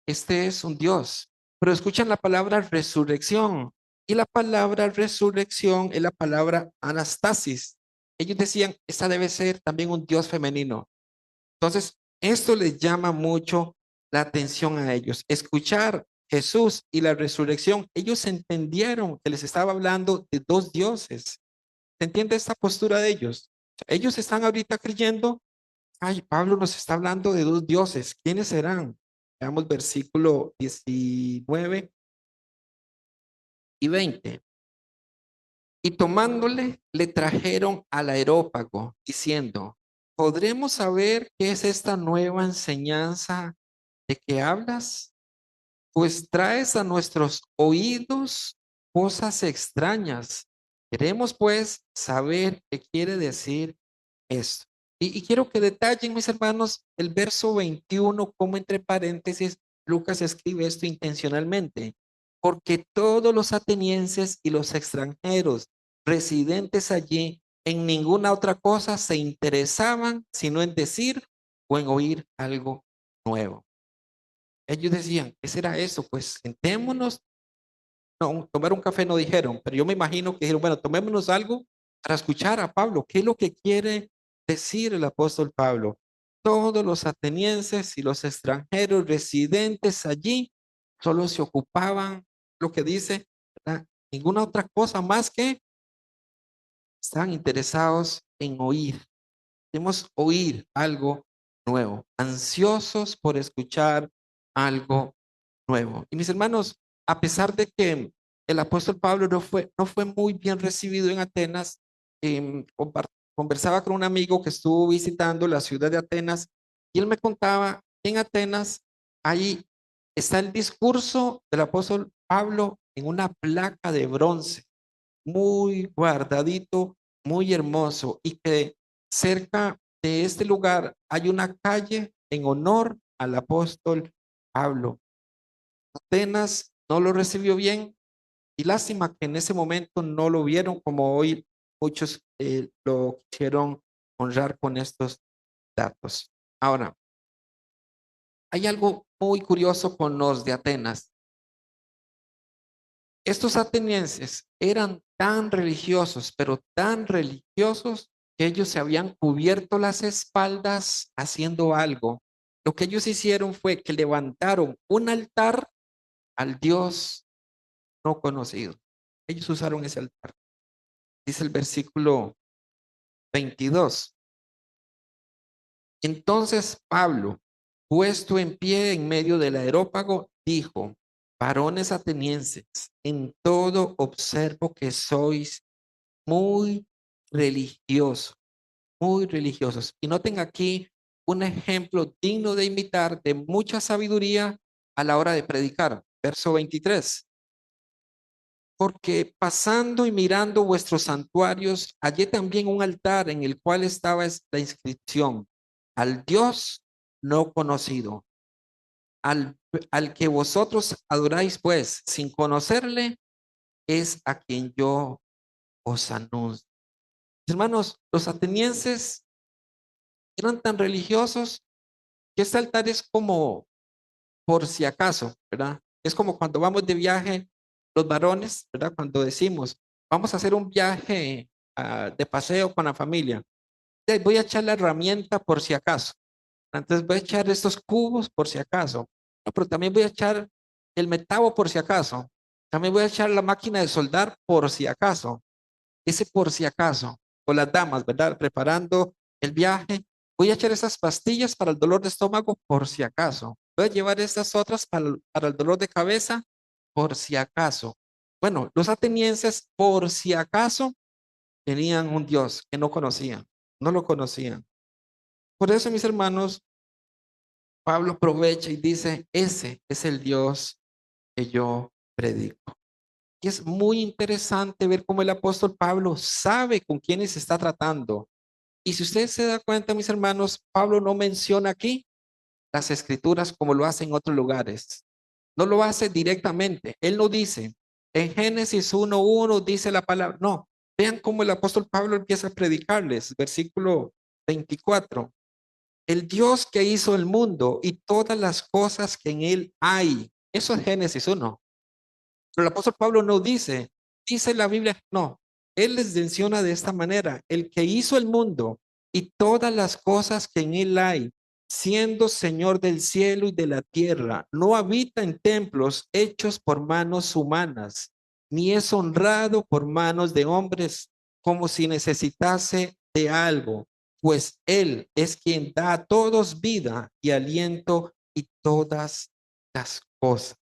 este es un Dios, pero escuchan la palabra resurrección. Y la palabra resurrección es la palabra anastasis. Ellos decían, esta debe ser también un Dios femenino. Entonces, esto les llama mucho la atención a ellos. Escuchar Jesús y la resurrección, ellos entendieron que les estaba hablando de dos dioses. ¿Se entiende esta postura de ellos? Ellos están ahorita creyendo, ay, Pablo nos está hablando de dos dioses. ¿Quiénes serán? Veamos versículo 19 y 20. Y tomándole, le trajeron al areópago, diciendo, ¿podremos saber qué es esta nueva enseñanza de que hablas? Pues traes a nuestros oídos cosas extrañas. Queremos pues saber qué quiere decir esto. Y quiero que detallen, mis hermanos, el verso 21, como entre paréntesis, Lucas escribe esto intencionalmente, porque todos los atenienses y los extranjeros residentes allí en ninguna otra cosa se interesaban sino en decir o en oír algo nuevo. Ellos decían, ¿qué será eso? Pues sentémonos, no, tomar un café no dijeron, pero yo me imagino que dijeron, bueno, tomémonos algo para escuchar a Pablo. ¿Qué es lo que quiere decir el apóstol Pablo? Todos los atenienses y los extranjeros residentes allí solo se ocupaban, lo que dice, ¿verdad? Ninguna otra cosa más que estaban interesados en oír. Queremos oír algo nuevo, ansiosos por escuchar algo nuevo. Y mis hermanos, a pesar de que el apóstol Pablo no fue muy bien recibido en Atenas, conversaba con un amigo que estuvo visitando la ciudad de Atenas y él me contaba que en Atenas ahí está el discurso del apóstol Pablo en una placa de bronce, muy guardadito, muy hermoso, y que cerca de este lugar hay una calle en honor al apóstol Pablo. Atenas no lo recibió bien y lástima que en ese momento no lo vieron como hoy muchos lo quisieron honrar con estos datos. Ahora, hay algo muy curioso con los de Atenas. Estos atenienses eran tan religiosos, pero tan religiosos que ellos se habían cubierto las espaldas haciendo algo. Lo que ellos hicieron fue que levantaron un altar al Dios no conocido. Ellos usaron ese altar. Dice el versículo 22. Entonces Pablo, puesto en pie en medio del areópago, dijo, varones atenienses, en todo observo que sois muy religiosos, muy religiosos. Y noten aquí un ejemplo digno de imitar, de mucha sabiduría a la hora de predicar. Verso 23. Porque pasando y mirando vuestros santuarios, hallé también un altar en el cual estaba la inscripción: al Dios no conocido, al, al que vosotros adoráis, pues, sin conocerle, es a quien yo os anuncio. Hermanos, los atenienses eran tan religiosos que este altar es como por si acaso, ¿verdad? Es como cuando vamos de viaje, los varones, ¿verdad? Cuando decimos, vamos a hacer un viaje de paseo con la familia. Voy a echar la herramienta por si acaso. Entonces voy a echar estos cubos por si acaso. No, pero también voy a echar el metabo por si acaso. También voy a echar la máquina de soldar por si acaso. Ese por si acaso. O las damas, ¿verdad? Preparando el viaje. Voy a echar esas pastillas para el dolor de estómago por si acaso. Voy a llevar estas otras para el dolor de cabeza por si acaso. Bueno, los atenienses por si acaso tenían un Dios que no conocían, no lo conocían. Por eso, mis hermanos, Pablo aprovecha y dice, ese es el Dios que yo predico. Y es muy interesante ver cómo el apóstol Pablo sabe con quiénes está tratando. Y si usted se da cuenta, mis hermanos, Pablo no menciona aquí las escrituras como lo hace en otros lugares. No lo hace directamente. Él no dice, en Génesis 1:1 dice la palabra. No, vean cómo el apóstol Pablo empieza a predicarles. Versículo 24. El Dios que hizo el mundo y todas las cosas que en él hay. Eso es Génesis 1. Pero el apóstol Pablo no dice, dice la Biblia, no. Él les menciona de esta manera, el que hizo el mundo y todas las cosas que en él hay, siendo Señor del cielo y de la tierra, no habita en templos hechos por manos humanas, ni es honrado por manos de hombres como si necesitase de algo, pues Él es quien da a todos vida y aliento y todas las cosas.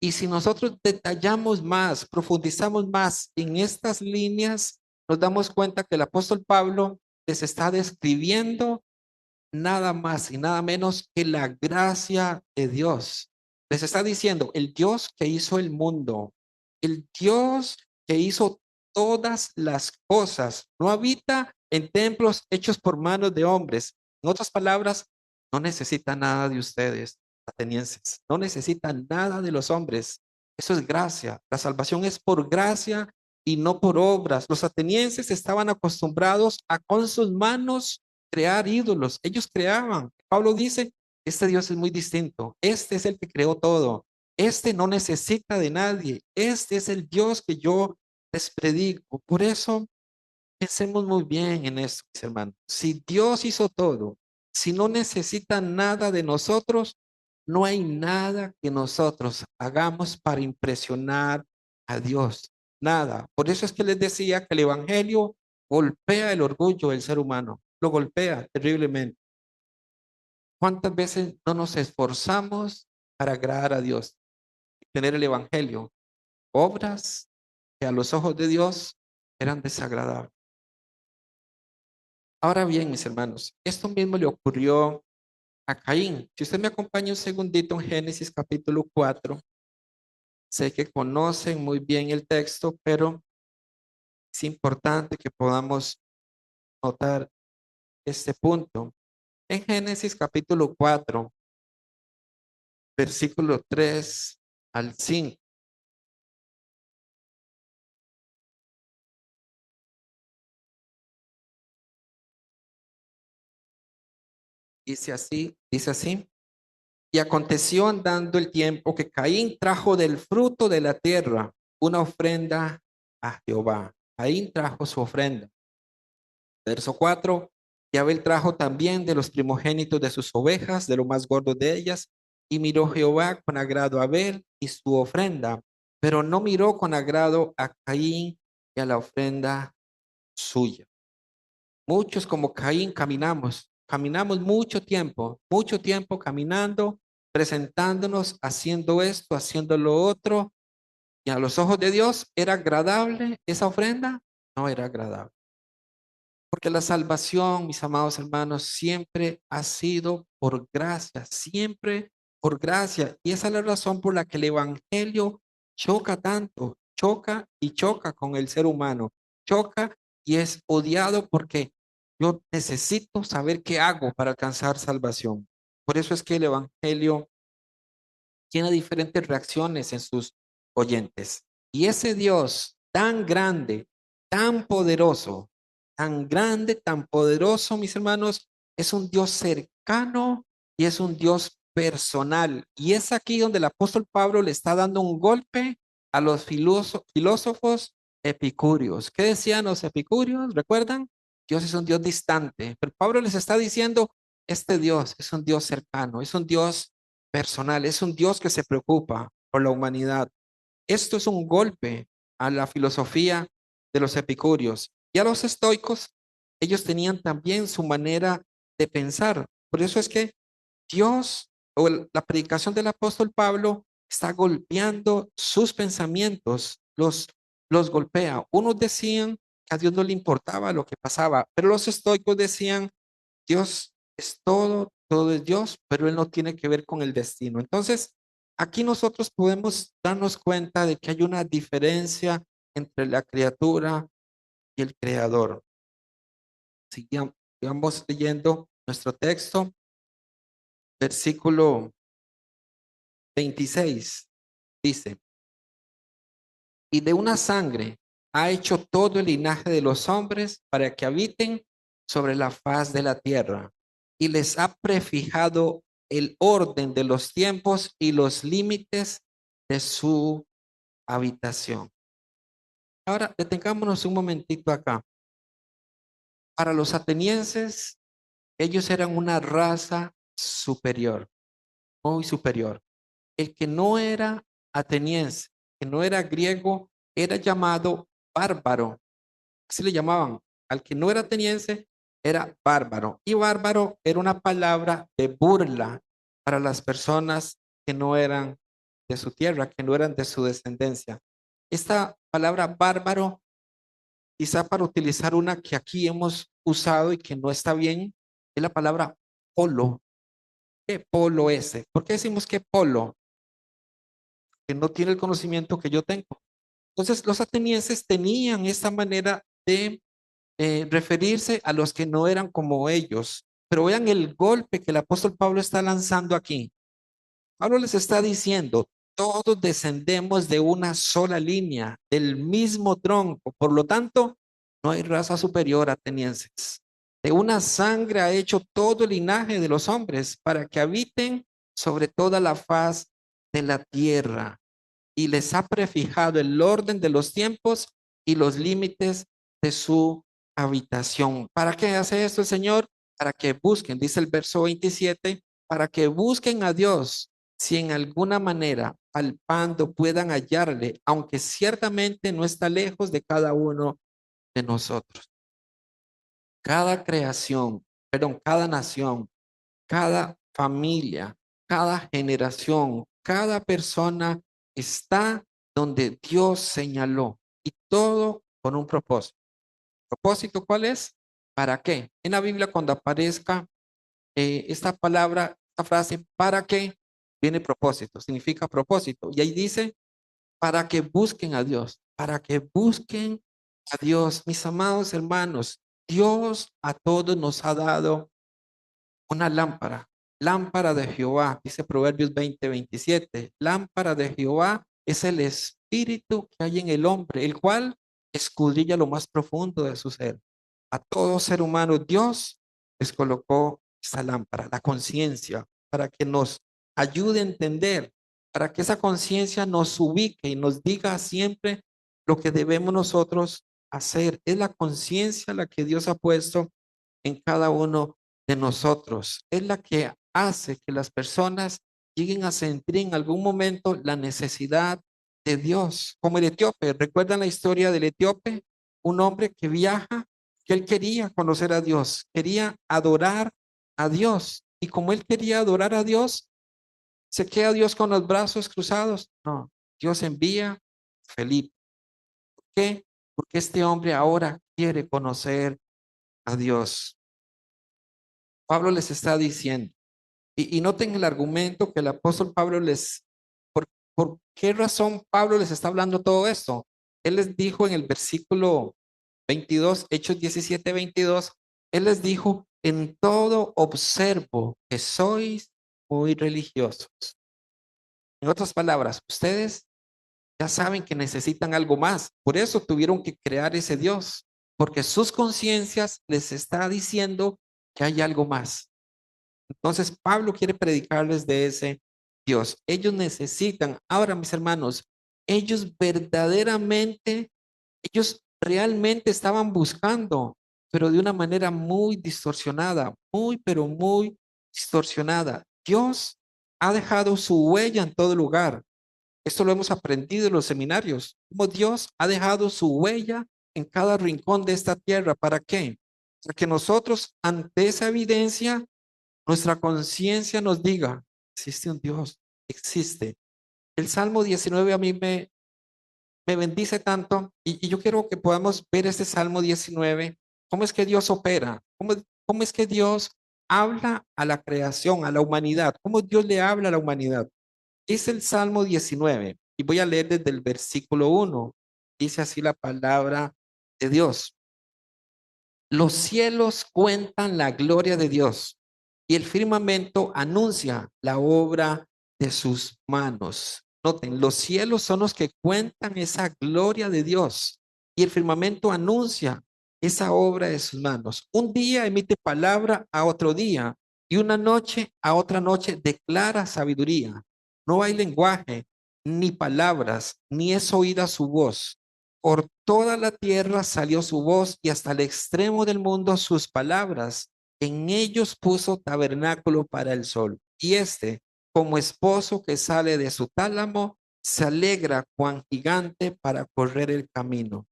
Y si nosotros detallamos más, profundizamos más en estas líneas, nos damos cuenta que el apóstol Pablo les está describiendo nada más y nada menos que la gracia de Dios. Les está diciendo, el Dios que hizo el mundo, el Dios que hizo todas las cosas, no habita en templos hechos por manos de hombres. En otras palabras, no necesita nada de ustedes, atenienses, no necesita nada de los hombres. Eso es gracia. La salvación es por gracia y no por obras. Los atenienses estaban acostumbrados a con sus manos crear ídolos. Ellos creaban. Pablo dice, este Dios es muy distinto. Este es el que creó todo. Este no necesita de nadie. Este es el Dios que yo les predico. Por eso, pensemos muy bien en esto, mis hermanos. Si Dios hizo todo, si no necesita nada de nosotros, no hay nada que nosotros hagamos para impresionar a Dios. Nada. Por eso es que les decía que el Evangelio golpea el orgullo del ser humano. Lo golpea terriblemente. ¿Cuántas veces no nos esforzamos para agradar a Dios? Tener el Evangelio, obras que a los ojos de Dios eran desagradables. Ahora bien, mis hermanos, esto mismo le ocurrió a Caín. Si usted me acompaña un segundito en Génesis capítulo 4, sé que conocen muy bien el texto, pero es importante que podamos notar este punto. En Génesis capítulo 4, versículo 3 al 5. Dice así. Y aconteció andando el tiempo que Caín trajo del fruto de la tierra una ofrenda a Jehová. Caín trajo su ofrenda. Verso 4. Y Abel trajo también de los primogénitos de sus ovejas, de lo más gordo de ellas, y miró Jehová con agrado a Abel y su ofrenda, pero no miró con agrado a Caín y a la ofrenda suya. Muchos como Caín caminamos mucho tiempo caminando, presentándonos, haciendo esto, haciendo lo otro, y a los ojos de Dios, ¿era agradable esa ofrenda? No era agradable. Porque la salvación, mis amados hermanos, siempre ha sido por gracia, siempre por gracia. Y esa es la razón por la que el evangelio choca tanto, choca y choca con el ser humano, choca y es odiado porque yo necesito saber qué hago para alcanzar salvación. Por eso es que el evangelio tiene diferentes reacciones en sus oyentes. Y ese Dios tan grande, tan poderoso, tan grande, tan poderoso, mis hermanos, es un Dios cercano y es un Dios personal. Y es aquí donde el apóstol Pablo le está dando un golpe a los filósofos epicúreos. ¿Qué decían los epicúreos? ¿Recuerdan? Dios es un Dios distante. Pero Pablo les está diciendo, este Dios es un Dios cercano, es un Dios personal, es un Dios que se preocupa por la humanidad. Esto es un golpe a la filosofía de los epicúreos y a los estoicos. Ellos tenían también su manera de pensar. Por eso es que Dios o la predicación del apóstol Pablo está golpeando sus pensamientos, los golpea. Unos decían que a Dios no le importaba lo que pasaba, pero los estoicos decían Dios es todo, todo es Dios, pero Él no tiene que ver con el destino. Entonces, aquí nosotros podemos darnos cuenta de que hay una diferencia entre la criatura y el creador. Sigamos leyendo nuestro texto, versículo 26, dice, y de una sangre ha hecho todo el linaje de los hombres para que habiten sobre la faz de la tierra y les ha prefijado el orden de los tiempos y los límites de su habitación. Ahora, detengámonos un momentito acá. Para los atenienses, ellos eran una raza superior, muy superior. El que no era ateniense, que no era griego, era llamado bárbaro. Así le llamaban. Al que no era ateniense, era bárbaro. Y bárbaro era una palabra de burla para las personas que no eran de su tierra, que no eran de su descendencia. Esta palabra bárbaro, quizá para utilizar una que aquí hemos usado y que no está bien, es la palabra polo. ¿Qué polo ese? ¿Por qué decimos que polo? Que no tiene el conocimiento que yo tengo. Entonces, los atenienses tenían esta manera de referirse a los que no eran como ellos. Pero vean el golpe que el apóstol Pablo está lanzando aquí. Pablo les está diciendo, todos descendemos de una sola línea, del mismo tronco. Por lo tanto, no hay raza superior atenienses. De una sangre ha hecho todo el linaje de los hombres para que habiten sobre toda la faz de la tierra y les ha prefijado el orden de los tiempos y los límites de su habitación. ¿Para qué hace esto el Señor? Para que busquen, dice el verso 27, para que busquen a Dios, si en alguna manera palpando puedan hallarle, aunque ciertamente no está lejos de cada uno de nosotros. Cada creación, perdón, cada nación, cada familia, cada generación, cada persona está donde Dios señaló y todo con un propósito. ¿Propósito cuál es? ¿Para qué? En la Biblia cuando aparezca esta palabra, esta frase, ¿para qué? Viene propósito, significa propósito. Y ahí dice, para que busquen a Dios, para que busquen a Dios. Mis amados hermanos, Dios a todos nos ha dado una lámpara, lámpara de Jehová, dice Proverbios 20:27. Lámpara de Jehová es el espíritu que hay en el hombre, el cual escudriña lo más profundo de su ser. A todo ser humano, Dios les colocó esa lámpara, la conciencia, para que nos ayude a entender, para que esa conciencia nos ubique y nos diga siempre lo que debemos nosotros hacer. Es la conciencia la que Dios ha puesto en cada uno de nosotros. Es la que hace que las personas lleguen a sentir en algún momento la necesidad de Dios, como el etíope. ¿Recuerdan la historia del etíope? Un hombre que viaja, que él quería conocer a Dios, quería adorar a Dios. Y como él quería adorar a Dios, ¿se queda Dios con los brazos cruzados? No, Dios envía a Felipe. ¿Por qué? Porque este hombre ahora quiere conocer a Dios. Pablo les está diciendo, y noten el argumento que el apóstol Pablo por, ¿por qué razón Pablo les está hablando todo esto? Él les dijo en el versículo 22, Hechos 17:22, él les dijo, en todo observo que sois muy religiosos. En otras palabras, ustedes ya saben que necesitan algo más. Por eso tuvieron que crear ese Dios, porque sus conciencias les está diciendo que hay algo más. Entonces, Pablo quiere predicarles de ese Dios. Ellos necesitan, ahora mis hermanos, ellos verdaderamente, ellos realmente estaban buscando, pero de una manera muy distorsionada, pero muy distorsionada. Dios ha dejado su huella en todo lugar. Esto lo hemos aprendido en los seminarios, como Dios ha dejado su huella en cada rincón de esta tierra. ¿Para qué? Para que nosotros, ante esa evidencia, nuestra conciencia nos diga, existe un Dios, existe. El Salmo 19 a mí me bendice tanto y yo quiero que podamos ver este Salmo 19, cómo es que Dios opera, cómo es que Dios habla a la creación, a la humanidad, cómo Dios le habla a la humanidad. Es el Salmo 19 y voy a leer desde el versículo 1. Dice así la palabra de Dios. Los cielos cuentan la gloria de Dios y el firmamento anuncia la obra de sus manos. Noten, los cielos son los que cuentan esa gloria de Dios y el firmamento anuncia esa obra de sus manos. Un día emite palabra a otro día y una noche a otra noche declara sabiduría. No hay lenguaje, ni palabras, ni es oída su voz. Por toda la tierra salió su voz y hasta el extremo del mundo sus palabras. En ellos puso tabernáculo para el sol. Y este, como esposo que sale de su tálamo, se alegra cuan gigante para correr el camino.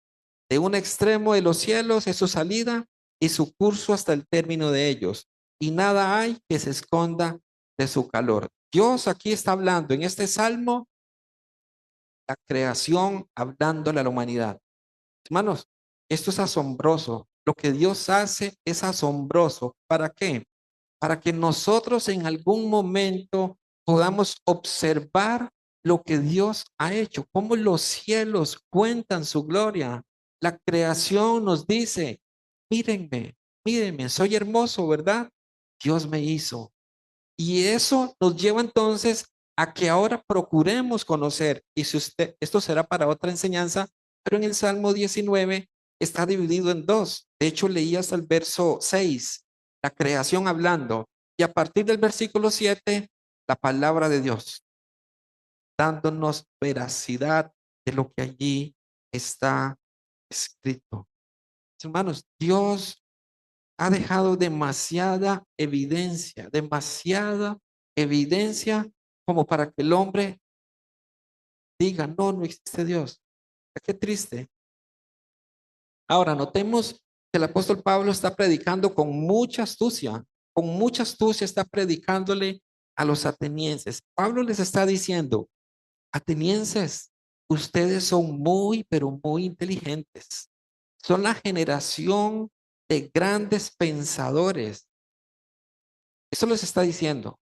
De un extremo de los cielos es su salida y su curso hasta el término de ellos. Y nada hay que se esconda de su calor. Dios aquí está hablando en este salmo, la creación hablándole a la humanidad. Hermanos, esto es asombroso. Lo que Dios hace es asombroso. ¿Para qué? Para que nosotros en algún momento podamos observar lo que Dios ha hecho, cómo los cielos cuentan su gloria. La creación nos dice, mírenme, mírenme, soy hermoso, ¿verdad? Dios me hizo. Y eso nos lleva entonces a que ahora procuremos conocer, y si usted, esto será para otra enseñanza, pero en el Salmo 19 está dividido en dos. De hecho, leí hasta el verso 6, la creación hablando, y a partir del versículo 7, la palabra de Dios, dándonos veracidad de lo que allí está escrito. Hermanos, Dios ha dejado demasiada evidencia como para que el hombre diga, no, no existe Dios. Qué triste. Ahora, notemos que el apóstol Pablo está predicando con mucha astucia está predicándole a los atenienses. Pablo les está diciendo, atenienses, ustedes son muy, pero muy inteligentes. Son la generación de grandes pensadores. Eso les está diciendo,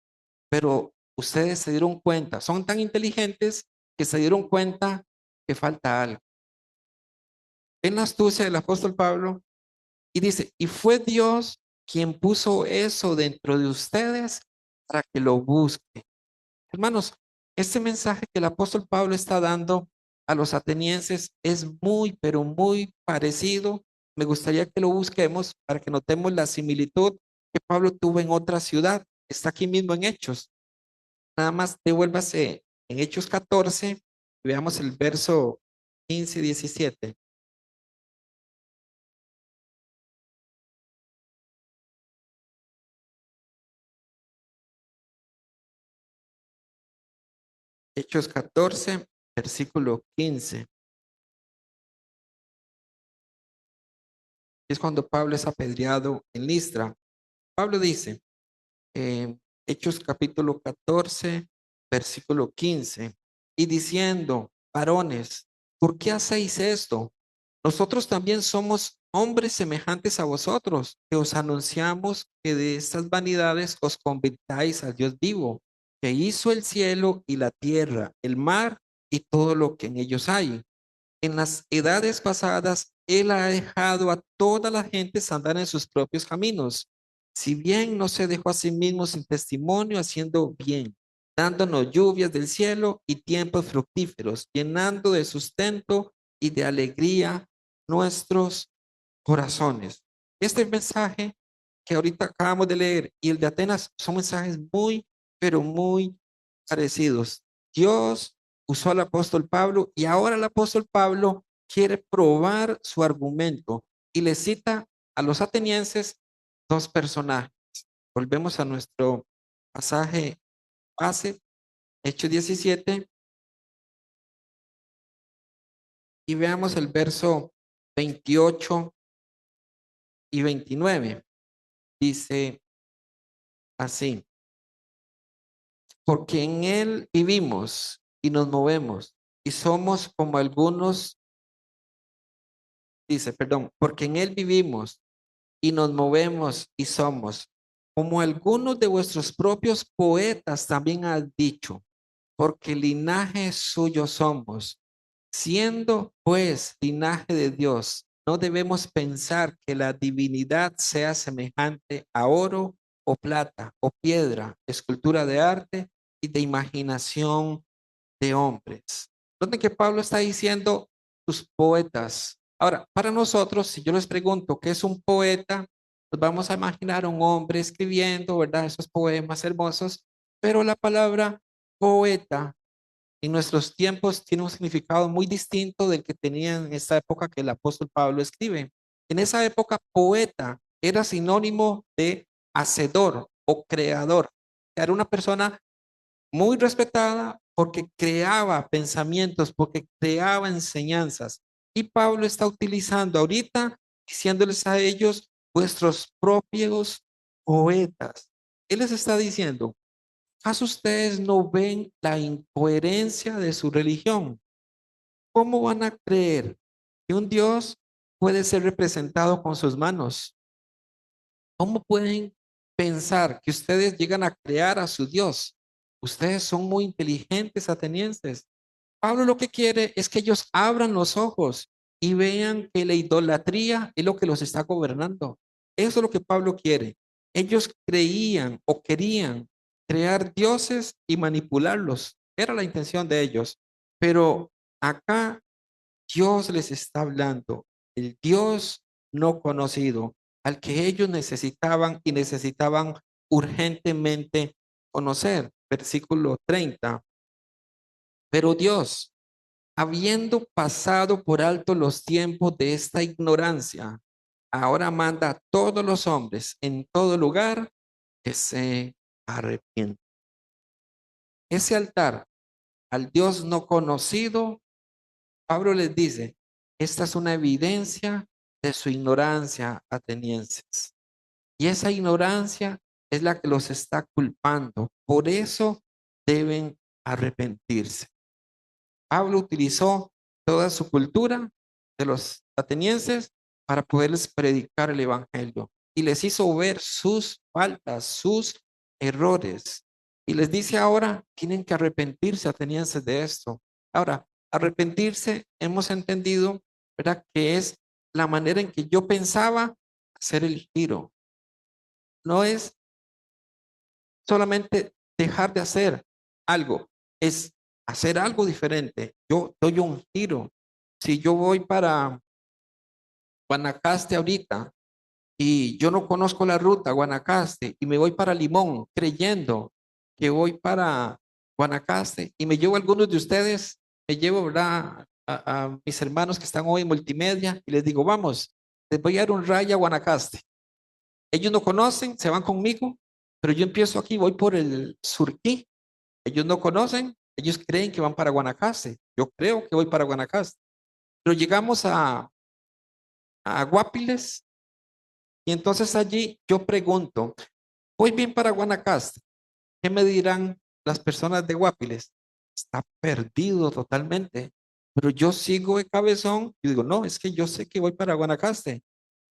pero ustedes se dieron cuenta, son tan inteligentes que se dieron cuenta que falta algo. En la astucia del apóstol Pablo y dice, y fue Dios quien puso eso dentro de ustedes para que lo busquen. Hermanos, este mensaje que el apóstol Pablo está dando a los atenienses es muy, pero muy parecido. Me gustaría que lo busquemos para que notemos la similitud que Pablo tuvo en otra ciudad. Está aquí mismo en Hechos. Nada más devuélvase en Hechos 14 y veamos el verso 15 y 17. Hechos 14, versículo 15. Es cuando Pablo es apedreado en Listra. Pablo dice, Hechos capítulo 14, versículo 15, y diciendo, varones, ¿por qué hacéis esto? nosotros también somos hombres semejantes a vosotros, que os anunciamos que de estas vanidades os convirtáis al Dios vivo, que hizo el cielo y la tierra, el mar y todo lo que en ellos hay. En las edades pasadas, Él ha dejado a todas las gentes andar en sus propios caminos. Si bien no se dejó a sí mismo sin testimonio, haciendo bien, dándonos lluvias del cielo y tiempos fructíferos, llenando de sustento y de alegría nuestros corazones. Este mensaje que ahorita acabamos de leer y el de Atenas son mensajes muy, pero muy parecidos. Dios usó al apóstol Pablo y ahora el apóstol Pablo quiere probar su argumento y le cita a los atenienses dos personajes. Volvemos a nuestro pasaje base, Hechos 17, y veamos el verso 28 y 29. Dice así: porque en Él vivimos y nos movemos y somos como algunos, dice, perdón, porque en Él vivimos y nos movemos y somos como algunos de vuestros propios poetas también han dicho, porque linaje suyo somos. Siendo pues linaje de Dios, no debemos pensar que la divinidad sea semejante a oro o plata o piedra, escultura de arte y de imaginación de hombres. Donde que Pablo está diciendo sus poetas. Ahora, para nosotros, si yo les pregunto qué es un poeta, pues vamos a imaginar un hombre escribiendo, ¿verdad? Esos poemas hermosos, pero la palabra poeta en nuestros tiempos tiene un significado muy distinto del que tenía en esta época que el apóstol Pablo escribe. En esa época, poeta era sinónimo de hacedor o creador. Era una persona muy respetada porque creaba pensamientos, porque creaba enseñanzas. Y Pablo está utilizando ahorita, diciéndoles a ellos, vuestros propios poetas. Él les está diciendo, ¿acaso ustedes no ven la incoherencia de su religión? ¿Cómo van a creer que un Dios puede ser representado con sus manos? ¿Cómo pueden pensar que ustedes llegan a crear a su Dios? Ustedes son muy inteligentes, atenienses. Pablo lo que quiere es que ellos abran los ojos y vean que la idolatría es lo que los está gobernando. Eso es lo que Pablo quiere. Ellos creían o querían crear dioses y manipularlos. Era la intención de ellos. Pero acá Dios les está hablando, el Dios no conocido, al que ellos necesitaban y necesitaban urgentemente conocer. Versículo 30. Pero Dios, habiendo pasado por alto los tiempos de esta ignorancia, ahora manda a todos los hombres en todo lugar que se arrepientan. Ese altar al Dios no conocido, Pablo les dice, esta es una evidencia de su ignorancia, atenienses. Y esa ignorancia es la que los está culpando. Por eso deben arrepentirse. Pablo utilizó toda su cultura de los atenienses para poderles predicar el evangelio y les hizo ver sus faltas, sus errores. Y les dice ahora, tienen que arrepentirse, atenienses, de esto. Ahora, arrepentirse, hemos entendido, ¿verdad? Que es la manera en que yo pensaba hacer el giro. No es solamente dejar de hacer algo, es hacer algo diferente. Yo doy un giro. Si yo voy para Guanacaste ahorita y yo no conozco la ruta Guanacaste y me voy para Limón creyendo que voy para Guanacaste y me llevo a algunos de ustedes, me llevo, ¿verdad? A mis hermanos que están hoy en multimedia y les digo, vamos, les voy a dar un raya a Guanacaste. Ellos no conocen, se van conmigo, pero yo empiezo aquí, voy por el Surquí. Ellos no conocen, ellos creen que van para Guanacaste. Yo creo que voy para Guanacaste. Pero llegamos a Guapiles y entonces allí yo pregunto, voy bien para Guanacaste. ¿Qué me dirán las personas de Guapiles? Está perdido totalmente. pero yo sigo de cabezón y digo, no, es que yo sé que voy para Guanacaste,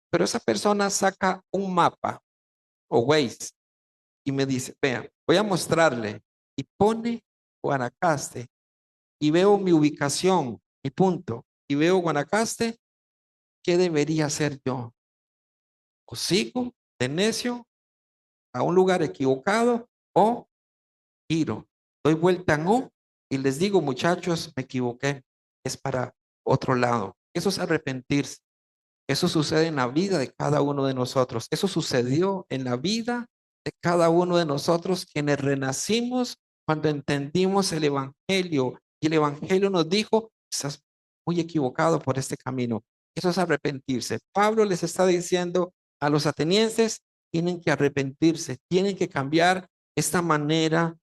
pero esa persona saca un mapa o Waze y me dice, vea, voy a mostrarle y pone Guanacaste y veo mi ubicación, mi punto, y veo Guanacaste, ¿qué debería hacer yo? ¿O sigo de necio a un lugar equivocado o giro, doy vuelta en U y les digo, muchachos, me equivoqué, es para otro lado? Eso es arrepentirse. Eso sucede en la vida de cada uno de nosotros. Eso sucedió en la vida de cada uno de nosotros quienes renacimos cuando entendimos el Evangelio. Y el Evangelio nos dijo, estás muy equivocado por este camino. Eso es arrepentirse. Pablo les está diciendo a los atenienses, tienen que arrepentirse, tienen que cambiar esta manera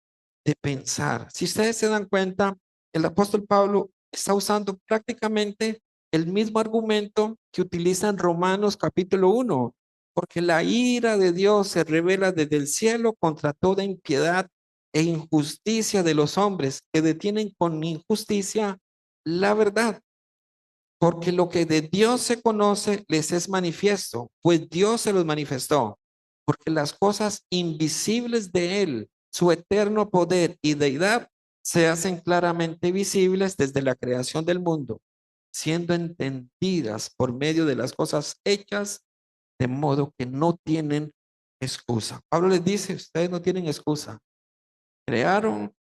de pensar. Si ustedes se dan cuenta, el apóstol Pablo está usando prácticamente el mismo argumento que utiliza en Romanos capítulo 1, porque la ira de Dios se revela desde el cielo contra toda impiedad e injusticia de los hombres que detienen con injusticia la verdad, porque lo que de Dios se conoce les es manifiesto, pues Dios se los manifestó, porque las cosas invisibles de Él, su eterno poder y deidad, se hacen claramente visibles desde la creación del mundo, siendo entendidas por medio de las cosas hechas, de modo que no tienen excusa. Pablo les dice, ustedes no tienen excusa. Crearon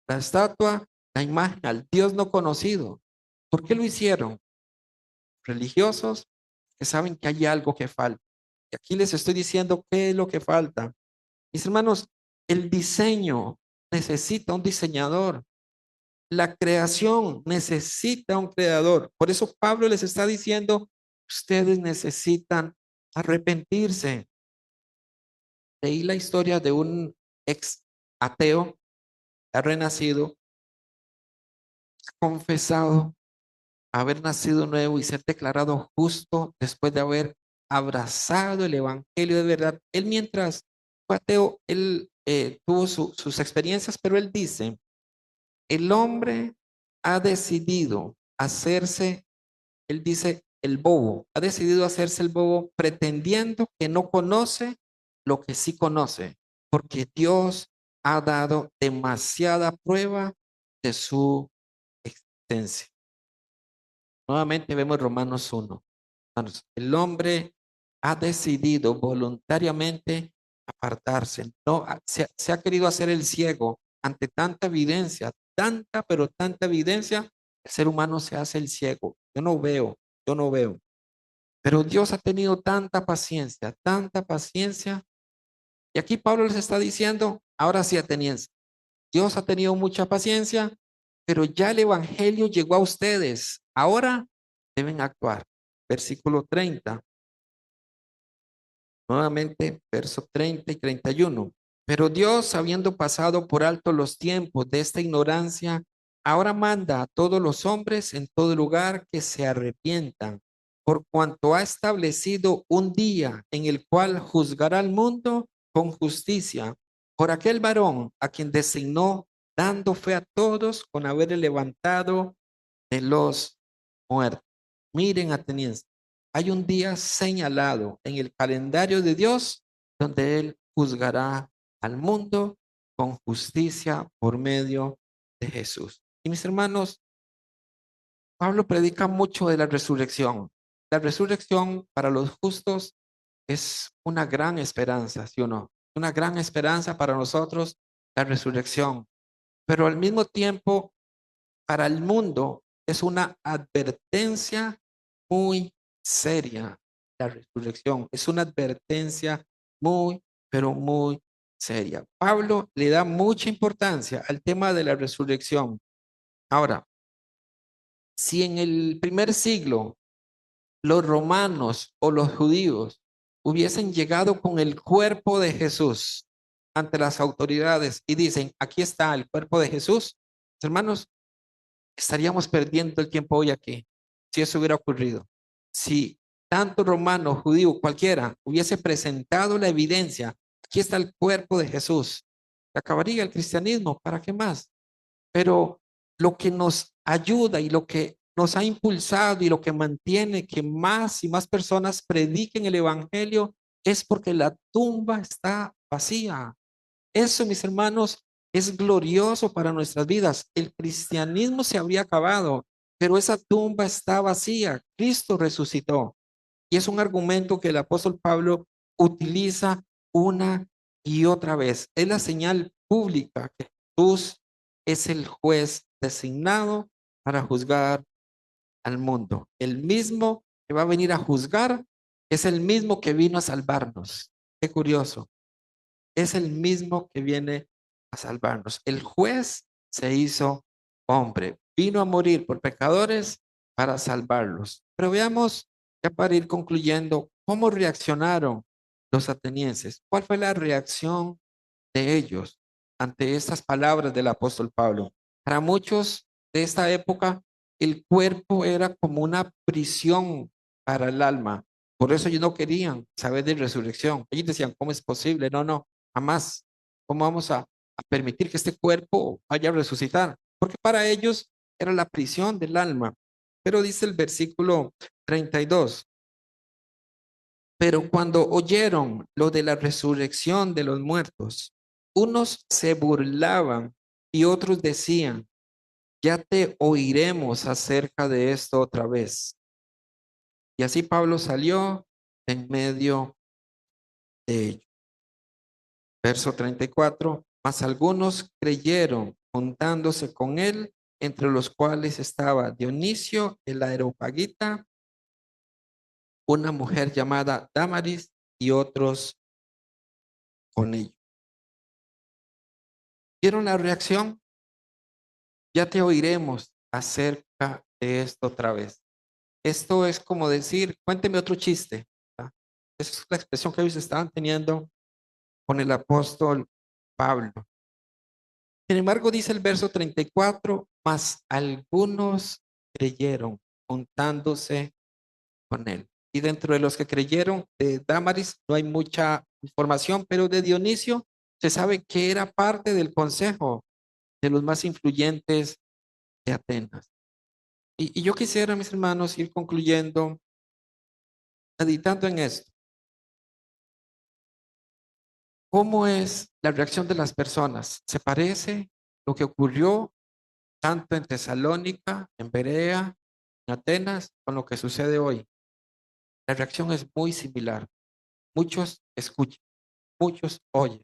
la estatua, la imagen al Dios no conocido. ¿Por qué lo hicieron? Religiosos que saben que hay algo que falta. Y aquí les estoy diciendo qué es lo que falta. Mis hermanos, el diseño necesita un diseñador. La creación necesita un creador. Por eso Pablo les está diciendo, ustedes necesitan arrepentirse. Leí la historia de un ex ateo, ha renacido, ha confesado haber nacido nuevo y ser declarado justo después de haber abrazado el evangelio de verdad. Él mientras fue ateo, él tuvo sus experiencias, pero él dice, el hombre ha decidido hacerse, él dice, el bobo, ha decidido hacerse el bobo pretendiendo que no conoce lo que sí conoce, porque Dios ha dado demasiada prueba de su existencia. Nuevamente vemos Romanos 1. Hermanos, el hombre ha decidido voluntariamente apartarse. No, se ha querido hacer el ciego ante tanta evidencia, tanta, pero tanta evidencia. El ser humano se hace el ciego. Yo no veo, yo no veo. Pero Dios ha tenido tanta paciencia, tanta paciencia. Y aquí Pablo les está diciendo, ahora sí ateniense, Dios ha tenido mucha paciencia, pero ya el evangelio llegó a ustedes. Ahora deben actuar. Versículo 30. Nuevamente, verso 30 y 31. Pero Dios, habiendo pasado por alto los tiempos de esta ignorancia, ahora manda a todos los hombres en todo lugar que se arrepientan, por cuanto ha establecido un día en el cual juzgará al mundo con justicia por aquel varón a quien designó, dando fe a todos con haber levantado de los muertos. Miren, atenienses, hay un día señalado en el calendario de Dios donde Él juzgará al mundo con justicia por medio de Jesús. Y mis hermanos, Pablo predica mucho de la resurrección. La resurrección para los justos es una gran esperanza, ¿sí o no? Una gran esperanza para nosotros, la resurrección. Pero al mismo tiempo, para el mundo es una advertencia muy seria. La resurrección es una advertencia muy, pero muy seria. Pablo le da mucha importancia al tema de la resurrección. Ahora, si en el primer siglo los romanos o los judíos hubiesen llegado con el cuerpo de Jesús ante las autoridades y dicen, aquí está el cuerpo de Jesús, hermanos, estaríamos perdiendo el tiempo hoy aquí, si eso hubiera ocurrido. Si tanto romano, judío, cualquiera hubiese presentado la evidencia, aquí está el cuerpo de Jesús, acabaría el cristianismo, ¿para qué más? Pero lo que nos ayuda y lo que nos ha impulsado y lo que mantiene que más y más personas prediquen el evangelio es porque la tumba está vacía. Eso, mis hermanos, es glorioso para nuestras vidas. El cristianismo se habría acabado, pero esa tumba está vacía. Cristo resucitó. Y es un argumento que el apóstol Pablo utiliza una y otra vez. Es la señal pública que Jesús es el juez designado para juzgar al mundo. El mismo que va a venir a juzgar es el mismo que vino a salvarnos. Qué curioso. Es el mismo que viene a salvarnos. El juez se hizo hombre, vino a morir por pecadores para salvarlos. Pero veamos, ya para ir concluyendo, cómo reaccionaron los atenienses. ¿Cuál fue la reacción de ellos ante estas palabras del apóstol Pablo? Para muchos de esta época, el cuerpo era como una prisión para el alma. Por eso ellos no querían saber de resurrección. Ellos decían, ¿cómo es posible? No, no, jamás. ¿Cómo vamos a permitir que este cuerpo vaya a resucitar? Porque para ellos era la prisión del alma. Pero dice el versículo 32. Pero cuando oyeron lo de la resurrección de los muertos, unos se burlaban y otros decían, ya te oiremos acerca de esto otra vez. Y así Pablo salió en medio de ellos. Verso 34, mas algunos creyeron juntándose con él, entre los cuales estaba Dionisio el Areopagita, una mujer llamada Damaris y otros con ellos. ¿Vieron la reacción? Ya te oiremos acerca de esto otra vez. Esto es como decir, cuénteme otro chiste. ¿Verdad? Esa es la expresión que ellos estaban teniendo con el apóstol Pablo. Sin embargo, dice el verso 34, mas algunos creyeron juntándose con él. Y dentro de los que creyeron de Damaris no hay mucha información, pero de Dionisio se sabe que era parte del consejo de los más influyentes de Atenas. Y yo quisiera, mis hermanos, ir concluyendo, meditando en esto. ¿Cómo es la reacción de las personas? ¿Se parece lo que ocurrió tanto en Tesalónica, en Berea, en Atenas, con lo que sucede hoy? La reacción es muy similar. Muchos escuchan, muchos oyen,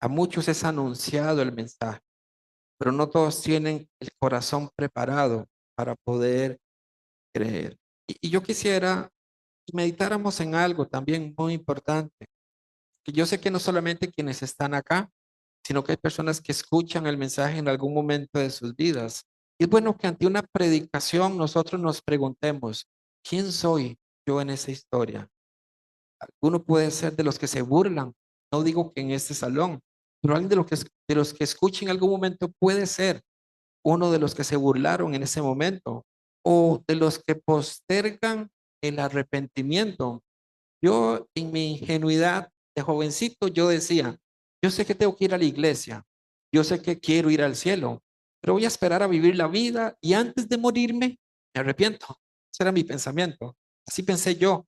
a muchos es anunciado el mensaje, pero no todos tienen el corazón preparado para poder creer. Y yo quisiera que meditáramos en algo también muy importante, que yo sé que no solamente quienes están acá, sino que hay personas que escuchan el mensaje en algún momento de sus vidas. Y es bueno que ante una predicación nosotros nos preguntemos, ¿quién soy yo en esa historia? Alguno puede ser de los que se burlan, no digo que en este salón, pero alguien de los que escuchen en algún momento puede ser uno de los que se burlaron en ese momento o de los que postergan el arrepentimiento. Yo en mi ingenuidad de jovencito, yo decía, yo sé que tengo que ir a la iglesia, yo sé que quiero ir al cielo, pero voy a esperar a vivir la vida y antes de morirme, me arrepiento. Ese era mi pensamiento. Así pensé yo.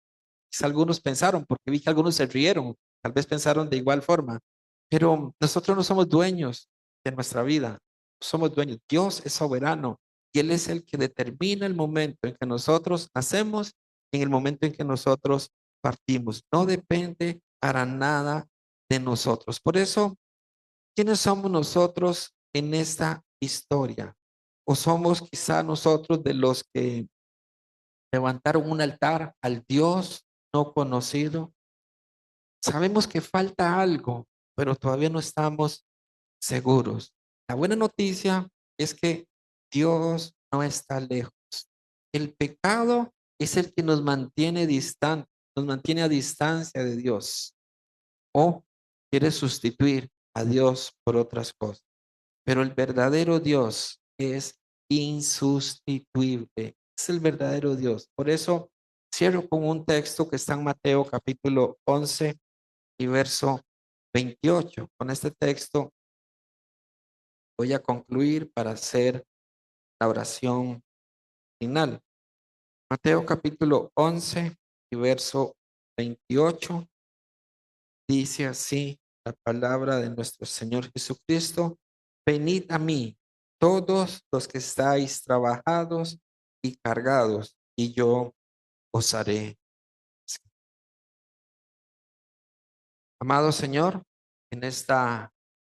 Quizá algunos pensaron, porque vi que algunos se rieron, tal vez pensaron de igual forma, pero nosotros no somos dueños de nuestra vida, no somos dueños. Dios es soberano y Él es el que determina el momento en que nosotros nacemos, en el momento en que nosotros partimos. No depende para nada de nosotros. Por eso, ¿quiénes somos nosotros en esta historia? ¿O somos quizá nosotros de los que levantaron un altar al Dios no conocido? Sabemos que falta algo, pero todavía no estamos seguros. La buena noticia es que Dios no está lejos. El pecado es el que nos mantiene distantes, nos mantiene a distancia de Dios o quiere sustituir a Dios por otras cosas. Pero el verdadero Dios es insustituible. Es el verdadero Dios. Por eso cierro con un texto que está en Mateo capítulo 11 y verso 28. Con este texto voy a concluir para hacer la oración final. Mateo capítulo 11 y verso 28 dice así la palabra de nuestro Señor Jesucristo: venid a mí, todos los que estáis trabajados y cargados, y yo os haré. Amado Señor, en esta